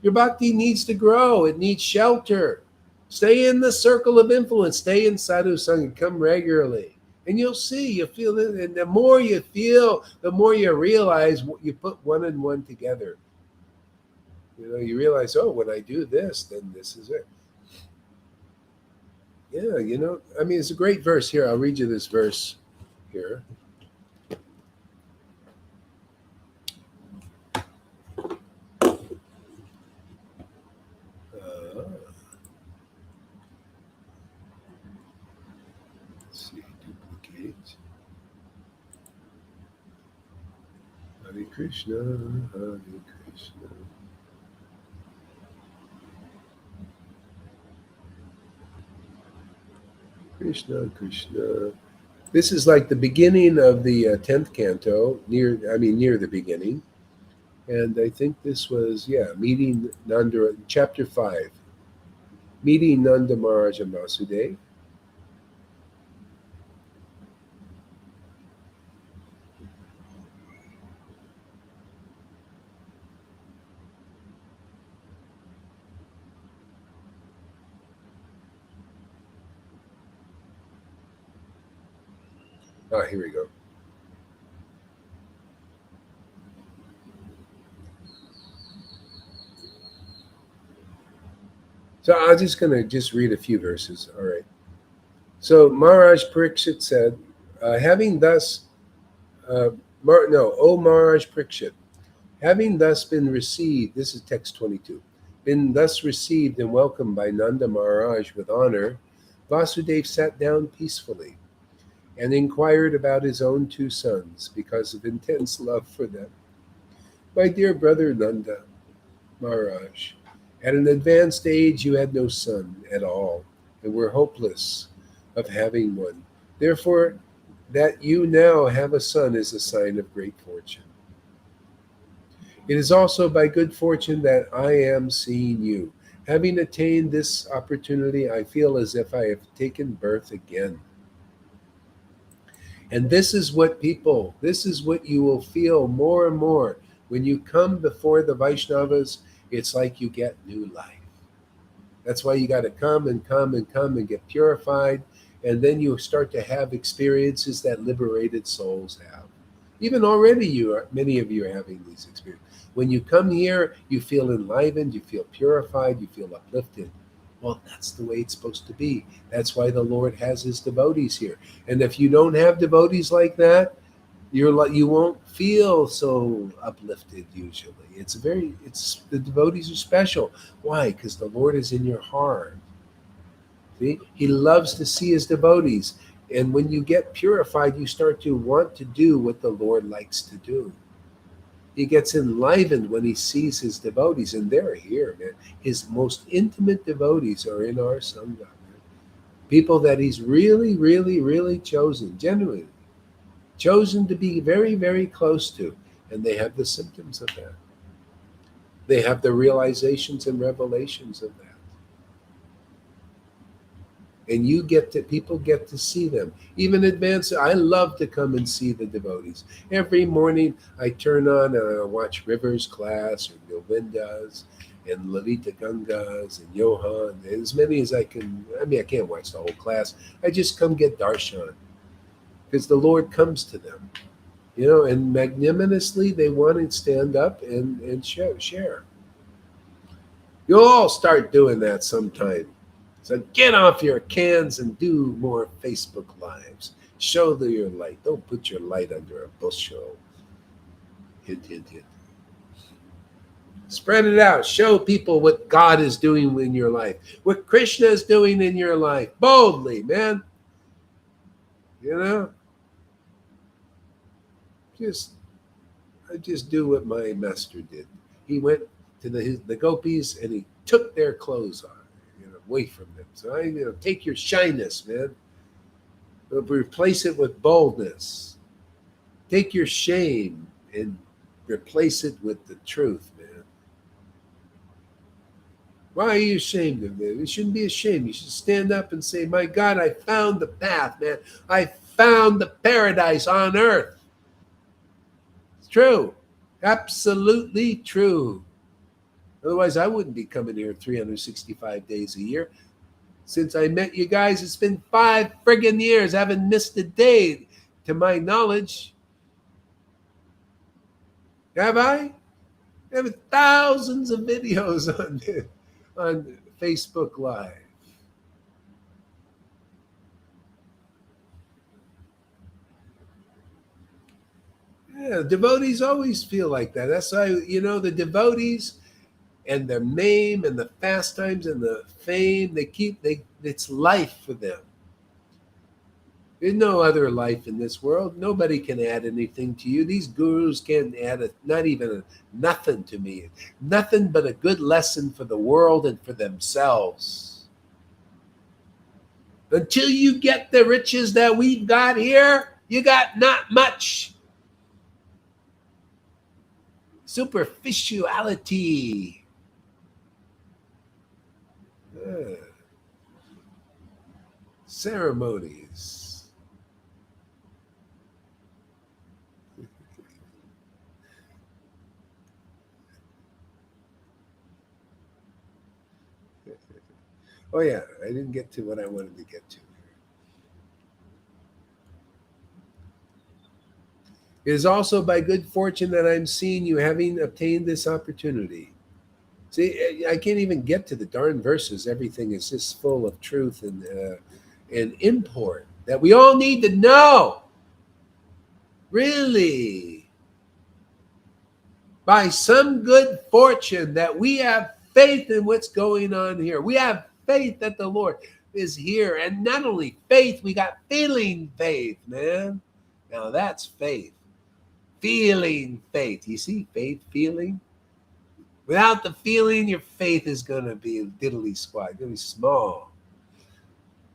Your bhakti needs to grow. It needs shelter. Stay in the circle of influence. Stay in sadhu sangha. Come regularly. And you'll see, you feel it. And the more you feel, the more you realize you put one and one together. You realize, oh, when I do this, then this is it. Yeah, I mean, it's a great verse here. I'll read you this verse here. Let's see, duplicate. Hare Krishna, Hare Krishna. Krishna, Krishna. This is like the beginning of the 10th canto, near the beginning. And I think this was, meeting Nanda, chapter 5, meeting Nanda Maharaj and Vasudeva. Here we go. So I'm just going to read a few verses. All right. So Maharaj Parikshit said, having thus, O Maharaj Parikshit, having thus been received, this is text 22, been thus received and welcomed by Nanda Maharaj with honor, Vasudeva sat down peacefully and inquired about his own two sons because of intense love for them. My dear brother Nanda Maharaj, at an advanced age you had no son at all and were hopeless of having one. Therefore, that you now have a son is a sign of great fortune. It is also by good fortune that I am seeing you. Having attained this opportunity, I feel as if I have taken birth again. And this is what you will feel more and more. When you come before the Vaishnavas, it's like you get new life. That's why you got to come and get purified. And then you start to have experiences that liberated souls have. Even already many of you are having these experiences. When you come here, you feel enlivened, you feel purified, you feel uplifted. Well, that's the way it's supposed to be. That's why the Lord has his devotees here. And if you don't have devotees like that, you won't feel so uplifted usually. The devotees are special. Why? Because the Lord is in your heart. See? He loves to see his devotees. And when you get purified, you start to want to do what the Lord likes to do. He gets enlivened when he sees his devotees, and they're here, man. His most intimate devotees are in our Sangha, man. People that he's really, really, really chosen, genuinely chosen to be very, very close to. And they have the symptoms of that. They have the realizations and revelations of that. And people get to see them. Even advanced, I love to come and see the devotees. Every morning I turn on and I watch River's class or Govinda's and Lalita Ganga's and Johan, as many as I can. I can't watch the whole class. I just come get darshan because the Lord comes to them, and magnanimously they want to stand up and share. You'll all start doing that sometime. So get off your cans and do more Facebook Lives. Show your light. Don't put your light under a bushel. Hint, hint, hint. Spread it out. Show people what God is doing in your life. What Krishna is doing in your life. Boldly, man. I just do what my master did. He went to the gopis and he took their clothes off. Away from them. So take your shyness, man. Replace it with boldness. Take your shame and replace it with the truth, man. Why are you ashamed of it? You shouldn't be ashamed. You should stand up and say, my God, I found the path, man. I found the paradise on earth. It's true. Absolutely true. Otherwise, I wouldn't be coming here 365 days a year. Since I met you guys, it's been 5 friggin' years. I haven't missed a day, to my knowledge. Have I? I have thousands of videos on Facebook Live. Yeah, devotees always feel like that. That's why, the devotees and the name and the pastimes and the fame, it's life for them. There's no other life in this world. Nobody can add anything to you. These gurus can't add nothing to me. Nothing but a good lesson for the world and for themselves. Until you get the riches that we've got here, you got not much. Superficiality. Ceremonies. Oh yeah, I didn't get to what I wanted to get to. It is also by good fortune that I'm seeing you having obtained this opportunity. See, I can't even get to the darn verses. Everything is just full of truth and import that we all need to know. Really, by some good fortune that we have faith in what's going on here. We have faith that the Lord is here. And not only faith, we got feeling faith, man. Now that's faith. Feeling faith. You see, faith, feeling. Without the feeling, your faith is going to be diddly squat, going to be small.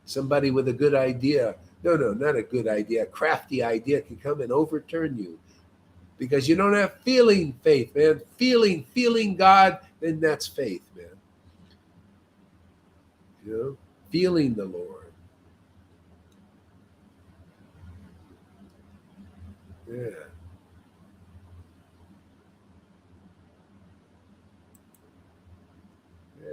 Somebody with a good idea, no, not a good idea, a crafty idea can come and overturn you because you don't have feeling faith, man. Feeling God, then that's faith, man. You know, feeling the Lord. Yeah. Yeah.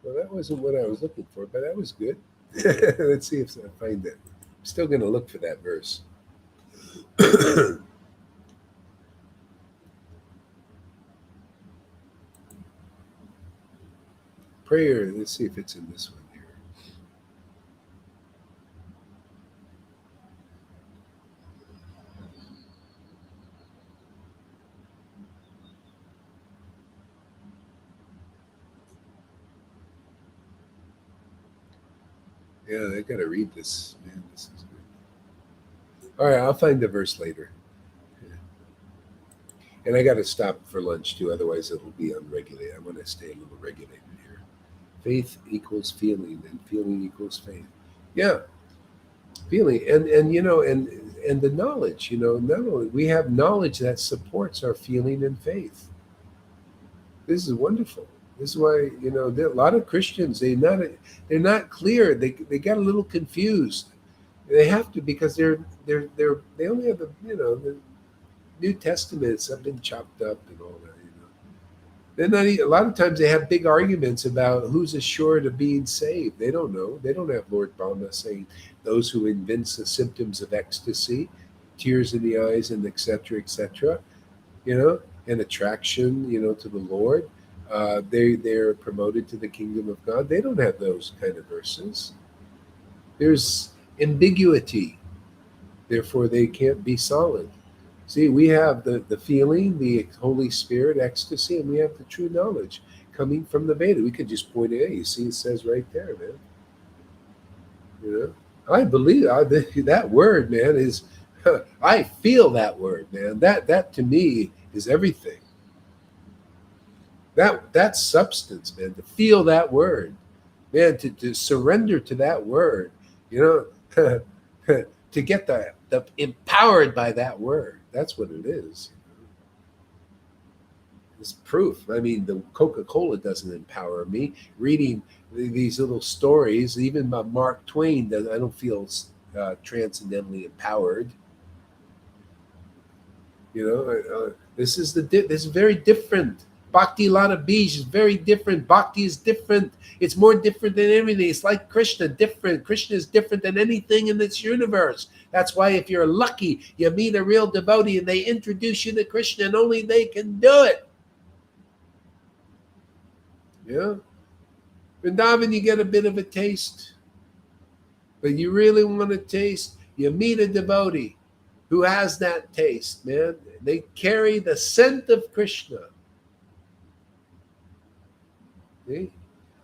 Well, that wasn't what I was looking for, but that was good. Let's see if I find it. I'm still going to look for that verse. Prayer. Let's see if it's in this one here. Yeah, I got to read this. Man, this is good. All right, I'll find the verse later. And I got to stop for lunch too, otherwise it'll be unregulated. I want to stay a little regulated here. Faith equals feeling, and feeling equals faith. Yeah, feeling, and you know, and the knowledge. You know, not only we have knowledge that supports our feeling and faith. This is wonderful. This is why there are a lot of Christians they're not clear. They got a little confused. They have to because they only have the New Testaments have been chopped up and all that. They're not. A lot of times they have big arguments about who's assured of being saved. They don't know. They don't have Lord Brahma saying those who evince the symptoms of ecstasy, tears in the eyes, and etc. And attraction, to the Lord. They're promoted to the kingdom of God. They don't have those kind of verses. There's ambiguity. Therefore, they can't be solid. See, we have the feeling, the Holy Spirit, ecstasy, and we have the true knowledge coming from the Veda. We could just point it out. You see, it says right there, man. I believe that word, man, is. I feel that word, man. That to me is everything. That substance, man. To feel that word, man. To surrender to that word, to get the empowered by that word. That's what it is. It's proof. I mean, the Coca-Cola doesn't empower me. Reading these little stories, even by Mark Twain, I don't feel transcendentally empowered. This is very different. Bhakti Lata Bij is very different. Bhakti is different. It's more different than everything. It's like Krishna, different. Krishna is different than anything in this universe. That's why if you're lucky, you meet a real devotee and they introduce you to Krishna and only they can do it. Yeah. Vrindavan, you get a bit of a taste. But you really want to taste, you meet a devotee who has that taste, man. They carry the scent of Krishna. See?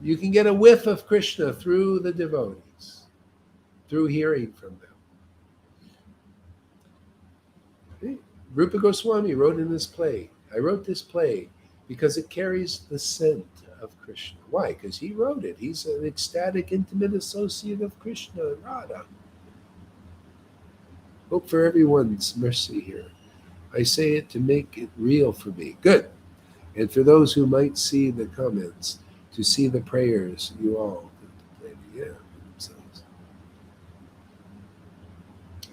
You can get a whiff of Krishna through the devotees, through hearing from them. See? Rupa Goswami wrote in this play, I wrote this play because it carries the scent of Krishna. Why? Because he wrote it. He's an ecstatic, intimate associate of Krishna and Radha. Hope for everyone's mercy here. I say it to make it real for me. Good. And for those who might see the comments, to see the prayers you all contemplated. Yeah, themselves.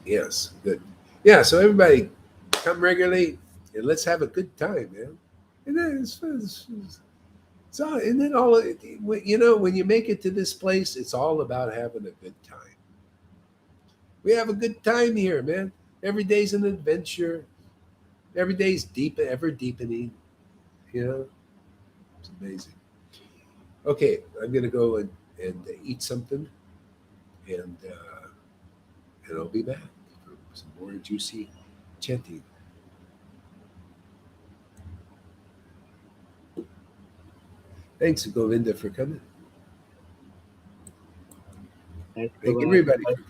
Yes, good. Yeah, so everybody come regularly and let's have a good time, man. And then it's all, and then all, you know, when you make it to this place, it's all about having a good time. We have a good time here, man. Every day's an adventure. Every day's deep, ever deepening. You know, it's amazing. Okay, I'm gonna go and eat something, and I'll be back for some more juicy chanting. Thanks, Govinda, for coming. Thank Thank everybody for coming.